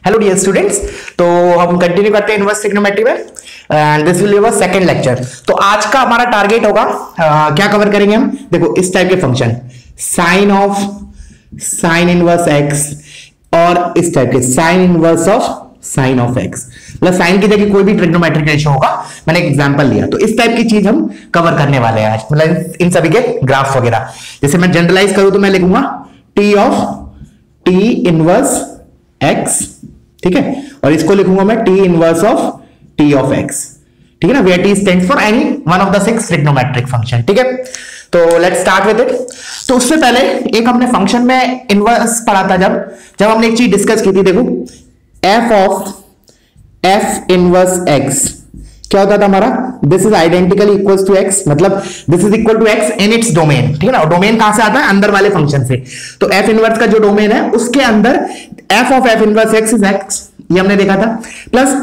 Hello dear students, तो हम continue करते हैं इनवर्स ट्रिग्नोमेट्री में and this will be our second lecture. तो आज का हमारा टारगेट होगा क्या कवर करेंगे हम। देखो इस टाइप के फंक्शन साइन इनवर्स एक्स और इस टाइप के sign inverse of sine of x, मतलब साइन की जगह कोई भी ट्रिग्नोमेट्रिक रेशियो होगा। मैंने एक एग्जांपल लिया, तो इस टाइप की चीज हम कवर करने वाले हैं आज, मतलब इन सभी के ग्राफ वगैरह। जैसे मैं जनरलाइज करूं तो मैं लिखूंगा टी इनवर्स एक्स, ठीक है, और इसको लिखूंगा मैं t inverse of t of x, ठीक है ना, where t stands for any one of the 6 trigonometric function, ठीक है। तो लेट्स स्टार्ट विद इट। तो उससे पहले एक हमने फंक्शन में इनवर्स पढ़ा था, जब हमने एक चीज डिस्कस की थी। देखो f of f inverse x क्या होता था हमारा, this is identically equal to x, मतलब this is equal to x in its domain, ठीक है ना। डोमेन कहां से आता है, अंदर वाले फंक्शन से। तो एफ इनवर्स का जो डोमेन है उसके अंदर f of f inverse x is x, ये हमने देखा था। प्लस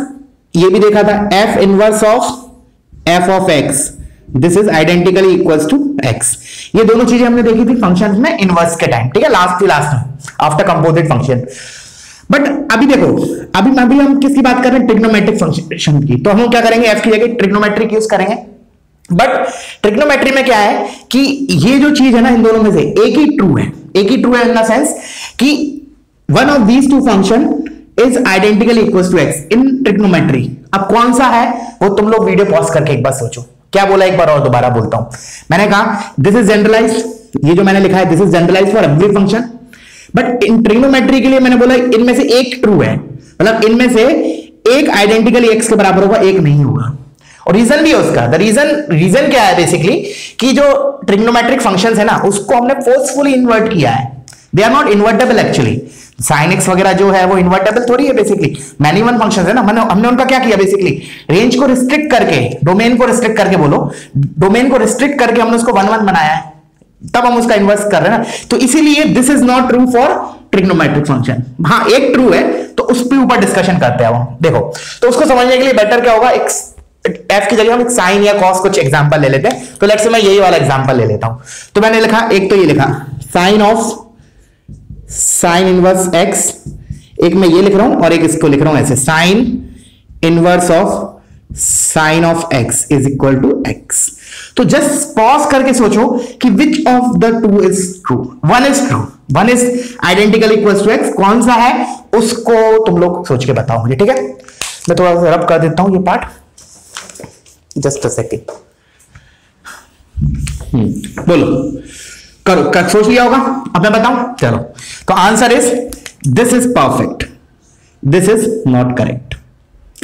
ये भी देखा था f inverse of f of x, this is identically equal to x. ये दोनों चीजें हमने देखी थी फंक्शन में इनवर्स के टाइम, ठीक है, लास्ट में आफ्टर कंपोजिट फंक्शन। बट अभी देखो, अभी हम किसकी बात कर रहे हैं, ट्रिग्नोमेट्रिक फंक्शन की। तो हम क्या करेंगे, एफ की जगह ट्रिग्नोमेट्रिक यूज करेंगे। बट ट्रिग्नोमेट्री में क्या है कि ये जो चीज है ना, इन दोनों में से एक ही ट्रू है इन द सेंस कि one of these two function is identically equal to x in trigonometry. अब कौन सा है वो तुम लोग वीडियो पॉज करके एक बार सोचो। क्या बोला, एक बार और दोबारा बोलता हूं। मैंने कहा दिस इज जनरलाइज, ये जो मैंने लिखा है this is generalize for every function. But in trigonometry के लिए मैंने बोला इनमें से एक ट्रू है, मतलब इनमें से एक आइडेंटिकली एक्स के बराबर होगा, एक नहीं होगा। और रीजन भी है उसका। द रीजन क्या है बेसिकली कि जो ट्रिग्नोमेट्रिक फंक्शंस है ना उसको हमने फोर्सफुली इन्वर्ट किया है। They are not invertible actually. Sine x वगैरह जो है वो इन्वर्टेबल थोड़ी है बेसिकली, मैनी वन फंक्शंस है ना। हमने उनका क्या किया बेसिकली, रेंज को रिस्ट्रिक्ट करके, डोमेन को रिस्ट्रिक्ट करके, डोमेन को रिस्ट्रिक्ट करके हमने उसको 1 1 बनाया है, तब हम उसका इन्वर्स कर रहे हैं ना। तो इसीलिए this is not true for trigonometric function. हाँ एक ट्रू है, तो उस पे ऊपर डिस्कशन करते हैं वो। देखो तो उसको समझने के लिए बेटर क्या होगा, एक एफ की जगह हम एक साइन या कॉस कुछ एग्जांपल ले लेते हैं। तो लेट्स से मैं यही वाला एग्जांपल ले लेता हूं। तो मैंने लिखा, एक तो ये लिखा sine of sine inverse x, एक मैं ये लिख रहा हूं और एक इसको लिख रहा हूं ऐसे, sine inverse of sine of x is equal to x. तो जस्ट पॉज करके सोचो कि which of the two is true. One is true, one is identical equal to x, कौन सा है उसको तुम लोग सोच के बताओ मुझे, ठीक है। मैं थोड़ा सा रब कर देता हूं ये पार्ट, जस्ट अ सेकेंड। बोलो, करो, सोच लिया होगा, अब मैं बताऊं। चलो, तो answer is this is perfect, this is not correct.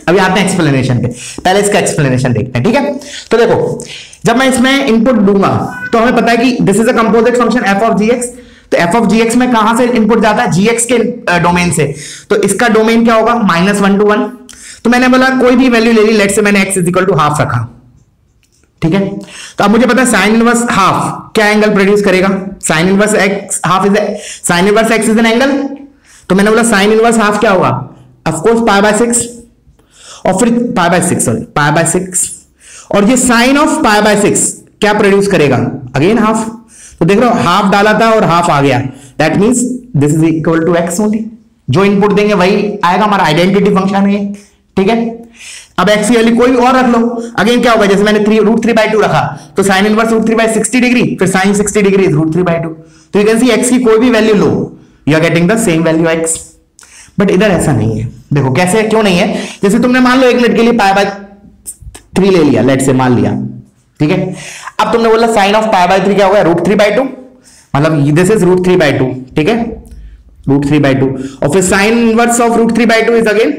अभी आते हैं एक्सप्लेनेशन पे, पहले इसका एक्सप्लेनेशन देखते हैं, ठीक है। तो देखो जब मैं इसमें इनपुट दूंगा तो हमें पता है कि this is a composite function f of g x. तो एफ ऑफ जी एक्स में कहां से इनपुट जाता है, जी एक्स के डोमेन से। तो इसका डोमेन क्या होगा, -1 to 1। तो मैंने बोला कोई भी वैल्यू ले ली, लेट्स से मैंने x is equal to half रखा, ठीक है। तो अब मुझे पता है साइन इनवर्स हाफ क्या एंगल प्रोड्यूस करेगा, sine inverse x half is sine inverse x is an angle. तो मैंने बोला साइन इनवर्स हाफ क्या होगा, ऑफ कोर्स π/6, और फिर π/6, और ये साइन ऑफ π/6 क्या प्रोड्यूस करेगा, अगेन हाफ। तो देख रहे हो हाफ डाला था और हाफ आ गया, that means this is equal to x only. जो इनपुट देंगे वही आएगा, हमारा आइडेंटिटी फंक्शन है, ठीक है। अब एक्स की वैल्यू कोई और रख लो, अगेन क्या होगा, जैसे मैंने √3/2 रखा तो साइन इनवर्स √3/60 डिग्री, फिर साइन 60 डिग्री इज √3/2। तो यू कैन सी एक्स की कोई भी वैल्यू लो, you are getting the same value x. But इधर ऐसा नहीं है। देखो कैसे, क्यों नहीं है, जैसे तुमने मान लो 1 मिनट के लिए π/3 ले लिया, लेट से मान लिया, ठीक है। अब तुमने बोला साइन ऑफ π/3 क्या होगा, √3/2, मतलब दिस इज √3/2, ठीक है, √3/2। और फिर sine inverse of √3/2 is again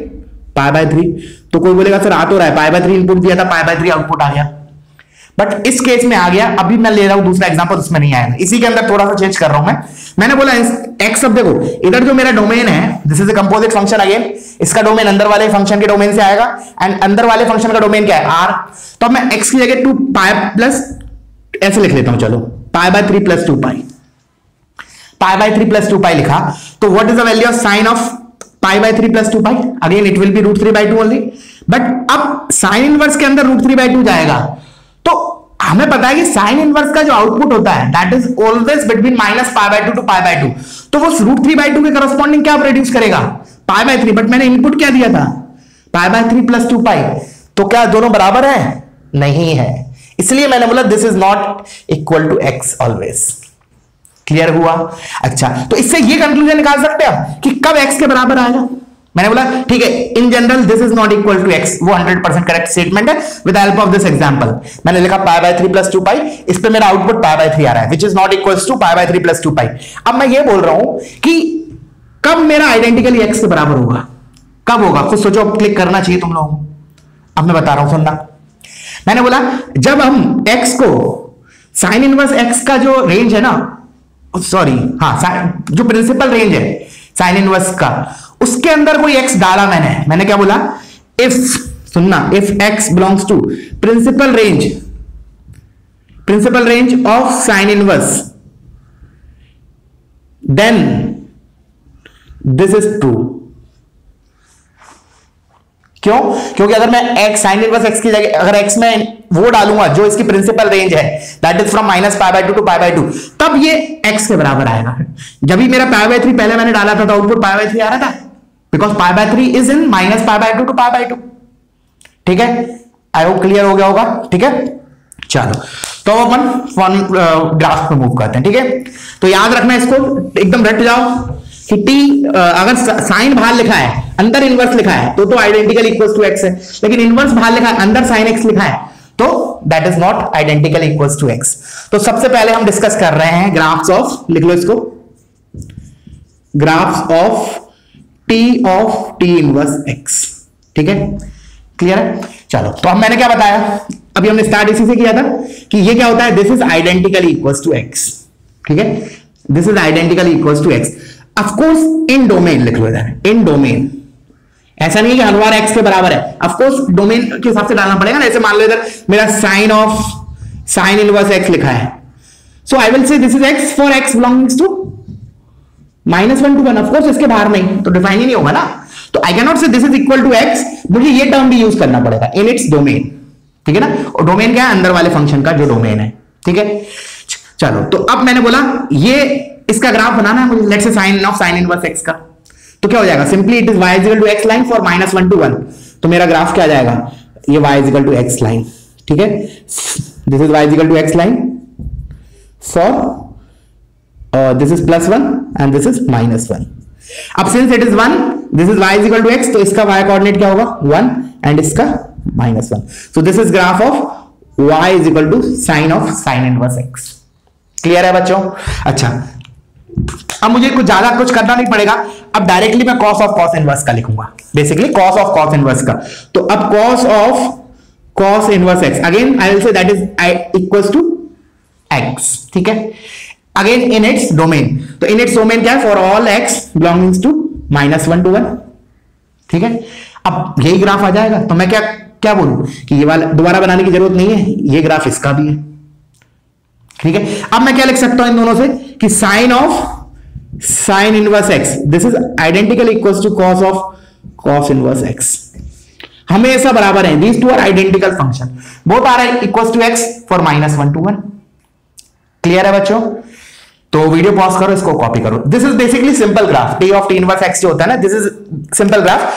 π/3। तो कोई बोलेगा सर आ तो रहा है, π/3 इनपुट दिया था, π/3 आउटपुट आ गया। बट इस केस में आ गया। अभी मैं ले रहा हूं दूसरा एग्जांपल, उसमें नहीं आएगा, इसी के अंदर थोड़ा सा चेंज कर रहा हूं मैंने बोला एक्स, अब देखो इधर जो मेरा डोमेन है this is a composite function, again इसका डोमेन अंदर वाले फंक्शन के डोमेन से आएगा, एंड अंदर वाले फंक्शन का डोमेन क्या है, आर। तो मैं एक्स की जगह 2π+ ऐसे लिख लेता हूं, चलो π/3 + 2π, π/3 + 2π लिखा। तो what is the value of sine of π/3 + 2π, again it will be √3/2 only. But अब साइन इनवर्स के अंदर √3/2 जाएगा, तो हमें पता है कि साइन इनवर्स का जो आउटपुट होता है that is always between -π/2 to π/2। तो वो √3/2 के करस्पॉन्डिंग क्या प्रोड्यूस करेगा, पाई बाय 3, बट मैंने इनपुट क्या दिया था, पाई बाय 3 प्लस 2 पाई, तो क्या दोनों बराबर है? नहीं है, इसलिए मैंने बोला this is not equal to x always. Clear हुआ? अच्छा, तो इससे ये कंक्लूजन निकाल सकते हैं कि कब एक्स के बराबर आएगा। मैंने बोला ठीक है, in general this is not equal to x, वो 100% करेक्ट स्टेटमेंट है with help of this example. मैंने लिखा पाई बाय 3 प्लस 2 पाई, इस पे मेरा आउटपुट पाई बाय 3 आ रहा है, which is not equals to pi by 3 plus 2 pi. अब मैं ये बोल रहा हूं कि कब मेरा आइडेंटिकली एक्स के बराबर होगा, कब होगा, खुद सोचो, क्लिक करना चाहिए तुम लोगों को। अब मैं बता रहा हूं, सुनना। मैंने बोला जब हम x को साइन इनवर्स x का जो रेंज है ना, सॉरी हाँ, जो प्रिंसिपल रेंज है साइन इनवर्स का, उसके अंदर कोई x डाला मैंने क्या बोला, इफ, सुनना, if x belongs to principal range of sine inverse, then this is true. क्यों? क्योंकि अगर मैं x साइन इनवर्स x की जगह अगर x में वो डालूंगा जो इसकी प्रिंसिपल रेंज है, that is from minus pi by 2 to pi by 2, तब ये x के बराबर आएगा। जब भी मेरा पाई बाय 3 पहले मैंने डाला था तो आउटपुट पाई बाय 3 आ रहा था, because pi by 3 is in minus pi by 2 to pi by 2। ठीक है, आई होप क्लियर हो गया होगा। ठीक है, चलो तो अपन ग्राफ पे मूव करते हैं। ठीक है, तो याद रखना इसको, एकदम रट जाओ कि t अगर साइन बाहर लिखा है अंदर इनवर्स लिखा है तो आइडेंटिकल इक्वल्स टू x है, लेकिन इनवर्स बाहर लिखा है अंदर साइन x लिखा है तो that is not identical equals to x। तो सबसे पहले हम डिस्कस कर रहे हैं ग्राफ्स ऑफ, लिख लो इसको, graphs of t inverse x। ठीक है, क्लियर है? चलो, तो अब मैंने क्या बताया, अभी हमने स्टार्ट इसी से किया था कि ये क्या होता है, this is identical equals to x। ठीक है, this is identical equals to x। Of course in domain लिख लो इधर, इन डोमेन, ऐसा नहीं है कि हर बार x के बराबर है, ऑफ कोर्स डोमेन के हिसाब से डालना पड़ेगा ना। ऐसे मान लो इधर मेरा साइन इनवर्स x लिखा है, so I will say this is x for x belongings to -1 to 1। Of course इसके बाहर नहीं तो डिफाइन ही नहीं होगा ना, तो I can not say this is equal to x, मुझे ये टर्म भी यूज करना पड़ेगा इन इट्स डोमेन। ठीक है ना, और डोमेन क्या है, अंदर वाले फंक्शन का जो डोमेन है। ठीक है, चलो, तो अब मैंने बोला ये इसका ग्राफ बनाना है मुझे, let's say sign inverse x का, तो क्या हो जाएगा, simply it is y is equal to x line for -1 to 1। तो मेरा ग्राफ क्या आ जाएगा, ये y is equal to x line. ठीक है, this is y is equal to x line for this is +1 and this is -1। अब since it is 1, this is y is equal to x, तो इसका y coordinate क्या होगा 1 and इसका -1। So this is graph of y is equal to sine inverse x। Clear है बच्चों? अच्छा, अब मुझे कुछ करना नहीं पड़ेगा, अब डायरेक्टली मैं कॉस ऑफ कॉस इनवर्स का लिखूंगा, basically cos of cos inverse का। तो अब cos of cos inverse x, again I will say that is equals to x। ठीक है, अगेन इन इट्स डोमेन, तो इन इट्स डोमेन क्या है, for all x belongings to -1 to 1। ठीक है, अब यही ग्राफ आ जाएगा, तो मैं क्या बोलूं कि ये वाला दोबारा बनाने की जरूरत नहीं है, ये ग्राफ इसका भी है। ठीक है, अब मैं क्या लिख सकता हूं इन दोनों से कि sine inverse x, this is identical equals to cos of cos inverse x, हमेशा बराबर है, these two are identical function, both are equals to x for -1 to 1। Clear है बच्चों? तो वीडियो पॉज करो, इसको कॉपी करो। This is basically simple graph, t inverse x जो होता है ना, दिस इज सिंपल ग्राफ।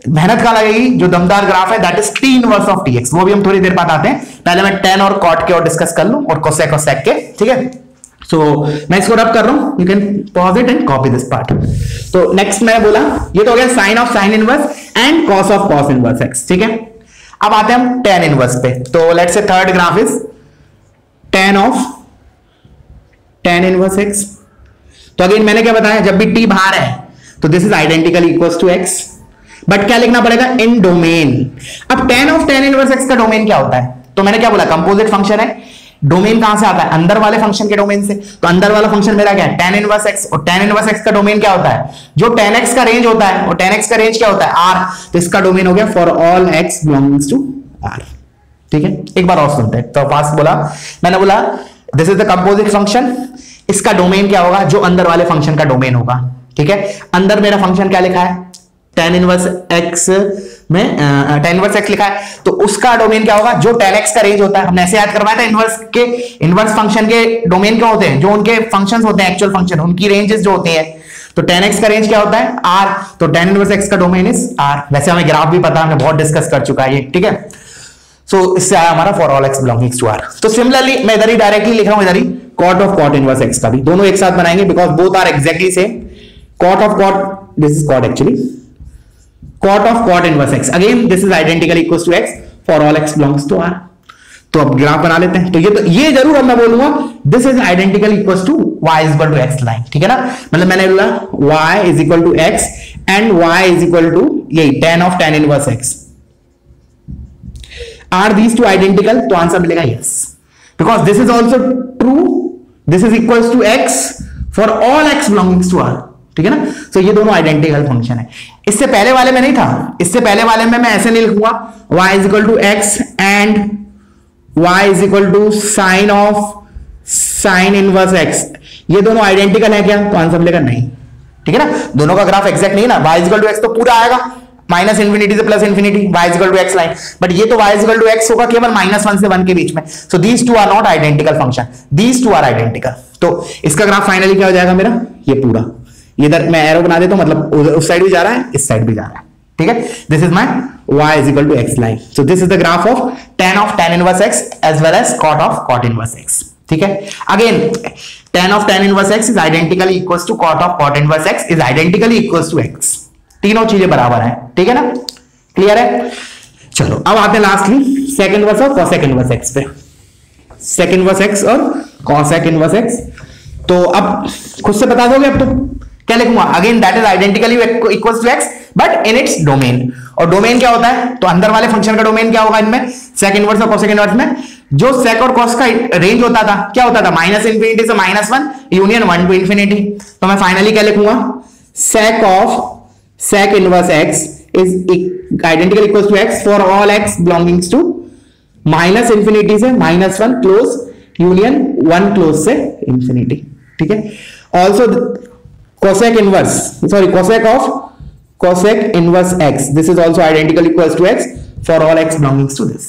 मेहनत का लगेगी, जो दमदार ग्राफ है that is t inverse of tx, वो भी हम थोड़ी देर बाद आते हैं। पहले मैं tan और cot के और डिस्कस कर लूं और cosec के। ठीक है, सो मैं इसको रब कर रहा हूं, you can pause it and copy this part. तो नेक्स्ट मैं बोला, ये तो हो गया sine of sine inverse and cos of cos inverse x। ठीक है, अब आते हैं हम tan इनवर्स पे। तो let's say third graph is tan of tan inverse x। तो अगेन मैंने क्या बताया, जब भी t बाहर है तो this is identical equals to x, but क्या लिखना पड़ेगा, इन डोमेन। अब tan of tan inverse x का डोमेन क्या होता है, तो मैंने क्या बोला, कंपोजिट फंक्शन है। डोमेन कहां से आता है, अंदर वाले फंक्शन के डोमेन से। तो अंदर वाला फंक्शन मेरा क्या है, tan इनवर्स x, और tan इनवर्स x का डोमेन क्या होता है, जो tan x का रेंज होता है, और tan x का रेंज क्या होता है, r। तो इसका डोमेन हो गया for all x belongings to r। ठीक है, एक बार और सुनते हैं। तो फास्ट बोला, मैंने बोला this is the composite function, इसका डोमेन क्या होगा, जो अंदर वाले फंक्शन का डोमेन होगा। ठीक है, अंदर मेरा फंक्शन क्या लिखा है, tan इनवर्स x में tan इनवर्स x लिखा है, तो उसका डोमेन क्या होगा, जो tan x का रेंज होता है। हमने ऐसे याद करवाया था, इनवर्स फंक्शन के डोमेन क्या होते हैं, जो उनके फंक्शंस होते हैं, एक्चुअल फंक्शन, उनकी रेंजेस जो होती हैं। तो tan x का रेंज क्या होता है r, तो tan इनवर्स x का डोमेन इज r। वैसे हमें ग्राफ भी पता है, हमने बहुत डिस्कस कर चुका है ये, ठीक है। सो इससे आया हमारा for all x belonging to r। तो सिमिलरली मैं इधर ही डायरेक्टली लिख रहा हूं, इधर ही cot of cot inverse x का भी दोनों एक साथ बनाएंगे because both are exactly same. cot of cot, this is cot actually, cot of cot inverse x again this is identical equals to x for all x belongs to r। तो अब graph बना लेते हैं। तो ये जरूर अब मैं बोलूंगा this is identical equals to y is equal to x line, ठीक है ना। मतलब मैंने बोला y is equal to x and y is equal to यही tan of tan inverse x। Are these two identical, तो आंसर मिलेगा yes, because this is also true, this is equals to x for all x belongings to r, ठीक है ना। तो ये दोनों identical function है। इससे पहले वाले में नहीं था, इससे पहले वाले में मैं ऐसे नहीं लिखूंगा y is equal to x and y is equal to sine of sine inverse x। ये दोनों आइडेंटिकल है क्या, तो आंसर मिलेगा नहीं, ठीक है ना। दोनों का ग्राफ एग्जैक्ट नहीं है ना, y is equal to x तो पूरा आएगा माइनस इंफिनिटी से plus infinity, y is equal to x line, but ये तो y is equal to x होगा केवल -1 से 1 के बीच में। So these two are not identical function, these two are identical. तो इसका ग्राफ फाइनली क्या हो जाएगा मेरा, ये पूरा, इधर मैं एरो बना देता हूं, मतलब उस साइड भी जा रहा है, इस साइड भी जा रहा है, ठीक है। This is my y is equal to x line. So this is the graph of tan inverse x as well as cot inverse x. ठीक है। Again, tan inverse x is identically equals to cot inverse x is identically equals to x. तीनों चीजें बराबर हैं, ठीक है ना, clear है। चलो अब आते हैं लास्टली sec इनवर्स और cosec इनवर्स x पे। sec इनवर्स x और cosec इनवर्स x, तो अब खुद से बता दोगे। अब तो क्या लिखूंगा, again that is identically equals to x but in its domain. और डोमेन क्या होता है, तो अंदर वाले फंक्शन का डोमेन क्या होगा इनमें, सेक इनवर्स और कोसेक इनवर्स में जो सेक और कॉस का रेंज होता था क्या होता था, माइनस इंफिनिटी से -1 यूनियन 1 टू इंफिनिटी। तो मैं फाइनली क्या लिखूंगा, sec of sec inverse x is identical equals to x for all x belongings to minus infinity से -1 क्लोज यूनियन 1 क्लोज से इंफिनिटी, ठीक है। Also cosec inverse, sorry, cosec inverse x, this is also identical equals to x for all x belongs to this,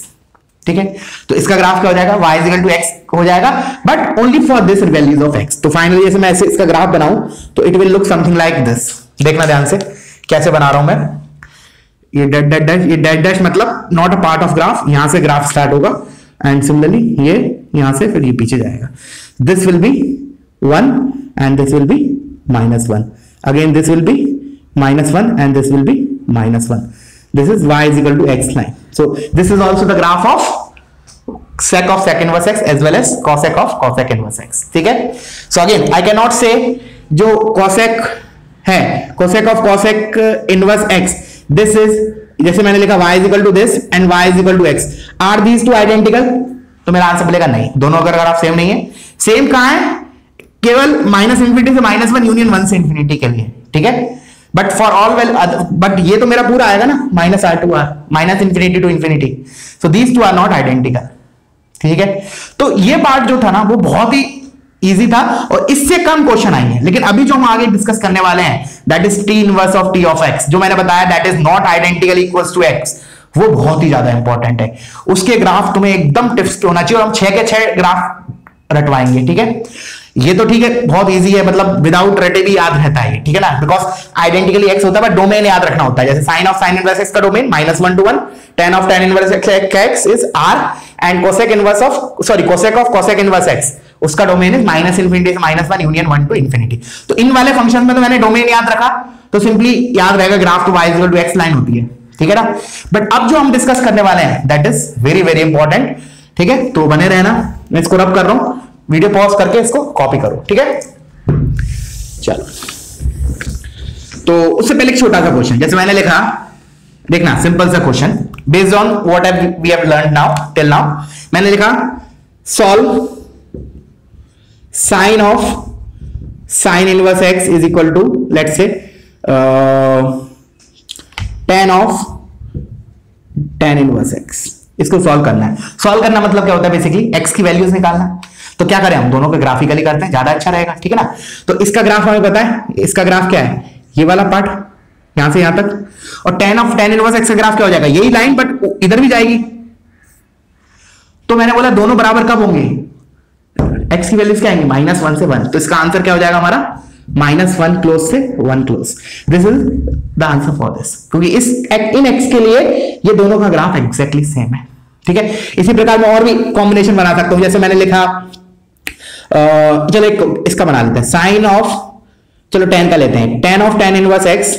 ठीक है। तो इसका graph क्या हो जाएगा, y is equal to x हो जाएगा but only for this values of x। तो फाइनली जैसे मैं ऐसे इसका ग्राफ बनाऊं तो it will look something like this. देखना ध्यान से कैसे बना रहा हूं मैं, ये डैश डैश मतलब not a part of graph, यहां से ग्राफ स्टार्ट होगा एंड सिमिलरली ये यहां से फिर ये पीछे जाएगा। This will B 1 and this will B -1, again this will be -1 and this will be -1. This is y is equal to x line. So this is also the graph of sec inverse x as well as cosec inverse x, ठीक है। So again I cannot say जो cosec है, cosec of cosec inverse x, this is जैसे मैंने लिखा y is equal to this and y is equal to x, are these two identical, तो मेरा answer मिलेगा नहीं, दोनों का ग्राफ सेम नहीं है। सेम कहां है, केवल माइनस इंफिनिटी से -1 यूनियन 1 से इंफिनिटी के लिए, ठीक है। But for all well, but ये तो मेरा पूरा आएगा ना -r to r, minus infinity to infinity. So these two are not identical, ठीक है। तो ये पार्ट जो था ना वो बहुत ही इजी था और इससे कम क्वेश्चन आएंगे। लेकिन अभी जो हम आगे डिस्कस करने वाले हैं that is t inverse of t of x, जो मैंने बताया that is not identical equals to x, वो बहुत ही ज्यादा इंपॉर्टेंट है। उसके ग्राफ तुम्हें एकदम टिप्स के होना चाहिए और हम 6 के 6 ग्राफ रटवाएंगे, ठीक है। ये तो ठीक है, बहुत इजी है, मतलब विदाउट रटे भी याद रहता है, ठीक है ना, बिकॉज आइडेंटिकली x होता है बट डोमेन याद रखना होता है। जैसे sine of sine inverse x का domain -1 to 1, tan of tan inverse x is r and cosec inverse of cosec of cosec inverse x, उसका डोमेन इज माइनस इंफिनिटी से -1 यूनियन 1 टू इंफिनिटी। तो इन वाले फंक्शन में तो मैंने domain याद रखा, तो सिंपली याद रहेगा ग्राफ तो y equal to x line होती है, ठीक है ना। बट अब जो हम डिस्कस करने वाले हैं that is very very important, ठीक है। तो बने रहना, मैं इसको रब कर रहा हूं, वीडियो पॉज करके इसको कॉपी करो, ठीक है। चलो, तो उससे पहले एक छोटा सा क्वेश्चन, जैसे मैंने लिखा, देखना सिंपल सा question based on what we have learned now till now. मैंने लिखा solve sine of sine inverse x is equal to let's say tan of tan inverse x। इसको सॉल्व करना है। सॉल्व करना मतलब क्या होता है, बेसिकली x की वैल्यूज निकालना। तो क्या करें, हम दोनों को ग्राफिकली करते हैं, ज्यादा अच्छा रहेगा, ठीक है ना। तो इसका ग्राफ हमें पता है, इसका ग्राफ क्या है, ये वाला पार्ट यहां से यहां तक, और tan of tan inverse x का ग्राफ क्या हो जाएगा, यही लाइन बट इधर भी जाएगी। तो मैंने बोला दोनों बराबर कब होंगे, x की वैल्यूज क्या आएंगी, -1 से 1। तो इसका आंसर क्या हो जाएगा हमारा -1 क्लोज से 1 close. This is the answer for this, क्योंकि इस इन x के लिए ये दोनों का ग्राफ एग्जैक्टली सेम है। ठीक है, इसी प्रकार मैं और भी कॉम्बिनेशन बना सकता हूं, जैसे मैंने लिखा चलो एक इसका बना लेते हैं, साइन ऑफ, चलो tan का लेते हैं, tan of tan inverse x,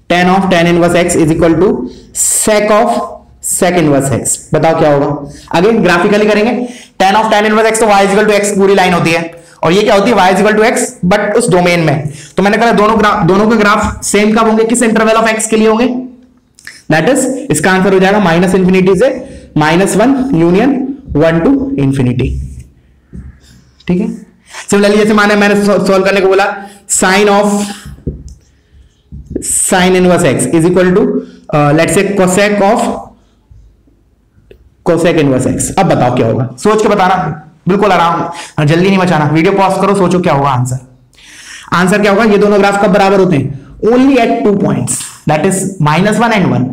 tan of tan inverse x is equal to sec of sec inverse x। बताओ क्या होगा, अगेन ग्राफिकली करेंगे। tan of tan inverse x तो y is equal to x पूरी line होती है, और ये क्या होती है y is equal to x but उस डोमेन में। तो मैंने कहा दोनों के ग्राफ सेम कब होंगे, किस इंटरवल ऑफ x के लिए होंगे, दैट इज इसका आंसर हो जाएगा -∞ से -1 यूनियन 1 टू इंफिनिटी। ठीक है, सिमिलरली जैसे मैंने सॉल्व करने को बोला, sine of sine inverse x is equal to let's say cosec of cosec inverse x। अब बताओ क्या होगा, सोच के बताना, बिल्कुल आराम, जल्दी नहीं मचाना, वीडियो पॉज करो, सोचो क्या होगा आंसर। आंसर क्या होगा, ये दोनों ग्राफ कब बराबर होते हैं, only at 2 points, that is -1 and 1।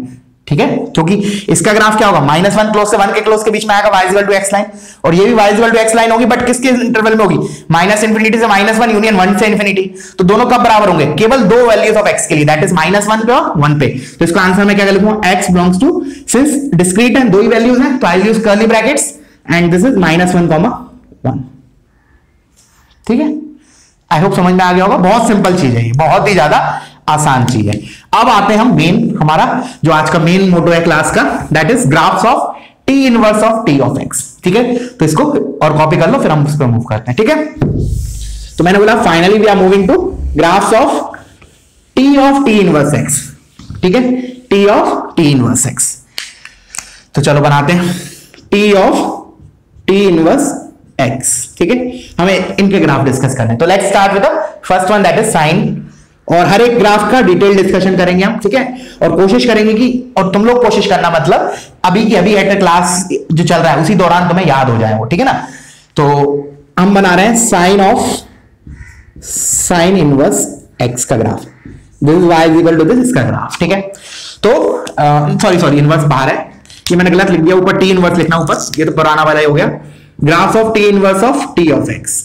ठीक है, क्योंकि इसका ग्राफ क्या होगा, -1 क्लोज से 1 के क्लोज के बीच में आएगा y is equal to x line, और ये भी y is equal to x line होगी, बट किसके इंटरवल में होगी, -∞ से -1 यूनियन 1 से इंफिनिटी। तो दोनों कब बराबर होंगे, केवल दो वैल्यूज ऑफ x के लिए, दैट इज -1 पे और 1 पे। तो इसका आंसर मैं क्या लिखूंगा, x belongs to, since discrete है, दो ही वैल्यूज हैं, तो I use curly brackets and this is -1, 1। ठीक है, आई होप समझ में आ गया होगा, बहुत सिंपल चीज है ये, बहुत ही ज्यादा आसान चीज है। अब आते हैं हम मेन, हमारा जो आज का मेन मोटो है क्लास का, that is graphs of t inverse of t of x। ठीक है, तो इसको और कॉपी कर लो, फिर हम उस पर मूव करते हैं। ठीक है, तो मैंने बोला finally we are moving to graphs of t of t inverse x। ठीक है, t of t inverse x। तो चलो बनाते हैं t of t inverse x। ठीक है, हमें इनके ग्राफ डिस्कस करने हैं, तो let's start with the first one, that is sine. और हर एक ग्राफ का डिटेल डिस्कशन करेंगे हम। ठीक है, और कोशिश करेंगे कि, और तुम लोग कोशिश करना, मतलब अभी की अभी एट क्लास जो चल रहा है उसी दौरान तुम्हें याद हो जाए वो। ठीक है ना, तो हम बना रहे हैं sine of sine inverse x का graph, this is y is equal to this, इसका ग्राफ। ठीक है, तो सॉरी इनवर्स बाहर है, ये मैंने गलत लिख दिया, ऊपर t इनवर्स लिखना ऊपर, ये तो पुराना वाला ही हो गया, graph of t inverse of t of x।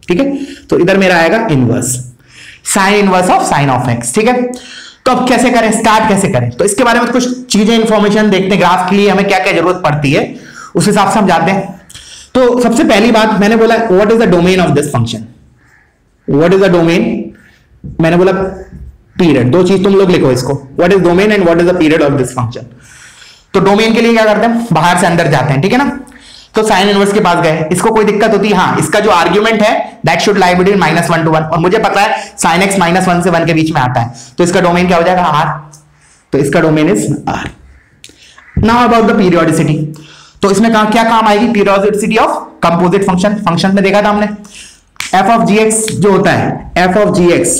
ठीक है, तो इधर मेरा आएगा inverse sine inverse of sine of x। ठीक है, तो अब कैसे करें, स्टार्ट कैसे करें, तो इसके बारे में कुछ चीजें इंफॉर्मेशन देखते हैं, ग्राफ के लिए हमें क्या क्या जरूरत पड़ती है उस हिसाब से हम जाते हैं। तो सबसे पहली बात मैंने बोला, what is the domain of this function, what is the domain, मैंने बोला पीरियड, दो चीज तुम लोग लिखो इसको, what is domain and what is the period of this function. तो डोमेन के लिए क्या करते हैं, बाहर से अंदर जाते हैं। ठीक है ना, तो साइन इनवर्स के पास गए, इसको कोई दिक्कत होती है, हाँ इसका जो आर्ग्यूमेंट है that should lie between -1 to 1, और मुझे पता है साइन x -1 से 1 के बीच में आता है, तो इसका डोमेन क्या हो जाएगा, r। तो इसका domain is r। Now about the periodicity, तो इसमें क्या काम आएगी, periodicity of composite function. Function में देखा था हमने, f of gx जो होता है, f of gx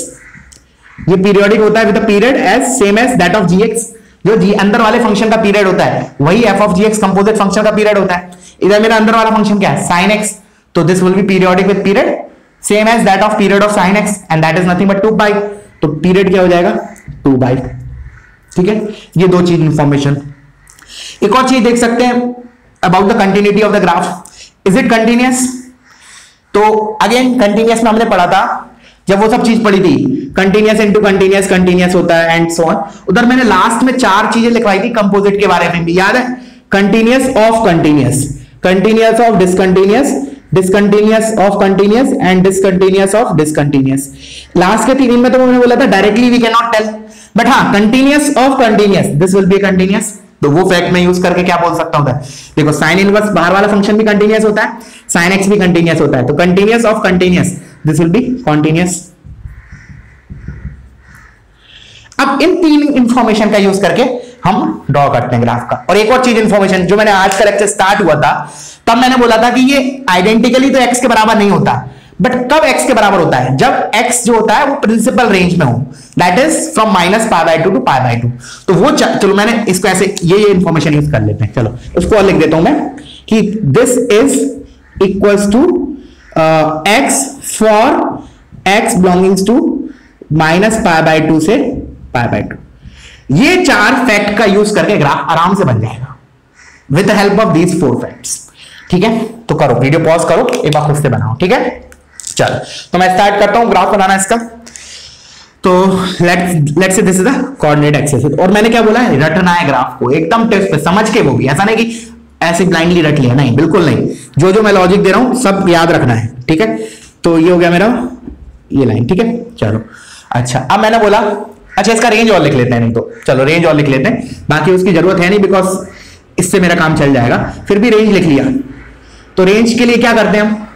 ये पीरियोडिक होता है with the period as same as that of gx। जो g अंदर वाले फंक्शन का पीरियड होता है वही f of gx composite function का पीरियड होता है। इधर मेरा अंदर वाला फंक्शन क्या है, sin x, तो this will be periodic with period same as that of period of sin x and that is nothing but 2 pi. तो पीरियड क्या हो जाएगा, 2 पाई। ठीक है, ये दो चीज इंफॉर्मेशन। एक और चीज देख सकते हैं about the continuity of the graph, is it continuous. तो अगेन कंटिन्यूअस में हमने पढ़ा था, जब वो सब चीज पढ़ी थी, कंटिन्यूअस इनटू कंटिन्यूअस, कंटिन्यूअस होता है एंड सो ऑन। उधर मैंने लास्ट में 4 चीजें लिखवाई थी कंपोजिट के बारे में भी, याद है, continuous of continuous, continuous of discontinuous, discontinuous of continuous and discontinuous of discontinuous. Last के 3 में तो मैंने बोला था directly we can not tell, but हाँ continuous of continuous, this will be continuous. तो वो फैक्ट में यूज करके क्या बोल सकता हूं, देखो साइन इनवर्स बाहर वाला फंक्शन भी कंटिन्यूअस होता है, साइन एक्स भी कंटिन्यूअस होता है, तो continuous of continuous, this will be continuous. अब इन 3 इंफॉर्मेशन का यूज करके हम ड्रॉ करते हैं ग्राफ का। और एक और चीज इंफॉर्मेशन, जो मैंने आज का लेक्चर स्टार्ट हुआ था तब मैंने बोला था कि ये आइडेंटिकली तो x के बराबर नहीं होता, बट कब x के बराबर होता है, जब x जो होता है वो प्रिंसिपल रेंज में हो, दैट इज फ्रॉम -π/2 टू π/2। तो वो चलो मैंने इसको ऐसे ये इंफॉर्मेशन यूज कर लेते हैं। चलो उसको और लिख देता हूं मैं कि this is equals to x for x belongings to -π/2 से π/2। ये 4 फैक्ट का यूज करके ग्राफ आराम से बन जाएगा with the help of these 4 facts. ठीक है, तो करो वीडियो पॉज करो, एक बार खुद से बनाओ। ठीक है, चल तो मैं स्टार्ट करता हूं ग्राफ बनाना इसका। तो let's say this is the coordinate axis और मैंने क्या बोला है, रटना है ग्राफ को एकदम टिप्स पे समझ के, वो भी ऐसा नहीं कि ऐसे ब्लाइंडली रट लिया, नहीं बिल्कुल नहीं, जो जो मैं लॉजिक दे रहा हूं सब याद रखना है, ठीक है। तो ये हो गया मेरा ये लाइन, ठीक है। चलो अच्छा अब मैंने बोला अच्छा इसका रेंज और लिख लेते हैं, नहीं तो चलो रेंज और लिख लेते हैं, बाकी उसकी जरूरत है नहीं बिकॉज इससे मेरा काम चल जाएगा। फिर भी रेंज लिख लिया, तो रेंज के लिए क्या करते हैं हम,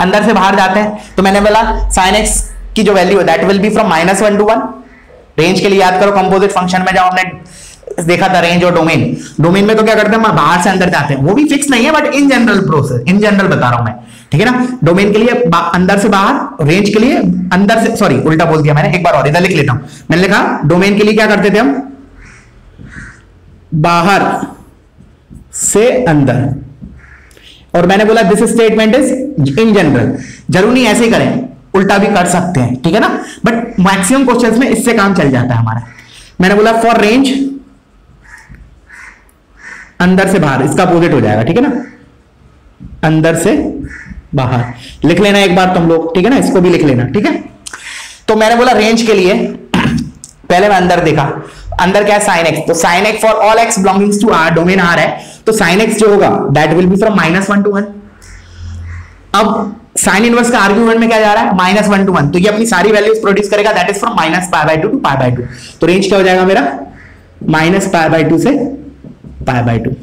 अंदर से बाहर जाते हैं। तो मैंने बोला sin x की जो वैल्यू है that will be from -1 to 1। Range के लिए याद करो कंपोजिट फंक्शन में जब हमने देखा था रेंज और डोमेन, डोमेन में तो क्या करते हैं बाहर से अंदर जाते हैं, वो भी फिक्स नहीं है but in general process, in general बता रहा हूं मैं, ठीक है ना। डोमेन के लिए अंदर से बाहर, रेंज के लिए अंदर से, सॉरी उल्टा बोल दिया मैंने, एक बार और इधर लिख लेता हूं। मैंने लिखा डोमेन के लिए क्या करते थे हम, बाहर से अंदर, और मैंने बोला this statement is in general, जरूर नहीं ऐसे ही करें, उल्टा भी कर सकते हैं, ठीक है ना, बट मैक्सिमम क्वेश्चंस में इससे काम चल जाता है हमारा। मैंने बोला फॉर रेंज अंदर से बाहर, इसका अपोजिट हो जाएगा, ठीक है ना, अंदर से बाहर लिख लेना एक बार तुम लोग, ठीक है ना, इसको भी लिख लेना, ठीक है। तो मैंने बोला रेंज के लिए पहले मैं अंदर देखा, अंदर क्या है sin x, तो sin x for all x belongings to r, domain r है, तो sin x जो होगा that will be from -1 to 1। अब साइन इनवर्स का आर्गुमेंट में क्या जा रहा है -1 to 1, तो ये अपनी सारी वैल्यूज प्रोड्यूस करेगा दैट इज फ्रॉम -π/2 to π/2। तो रेंज क्या हो जाएगा मेरा -π/2 से π/2,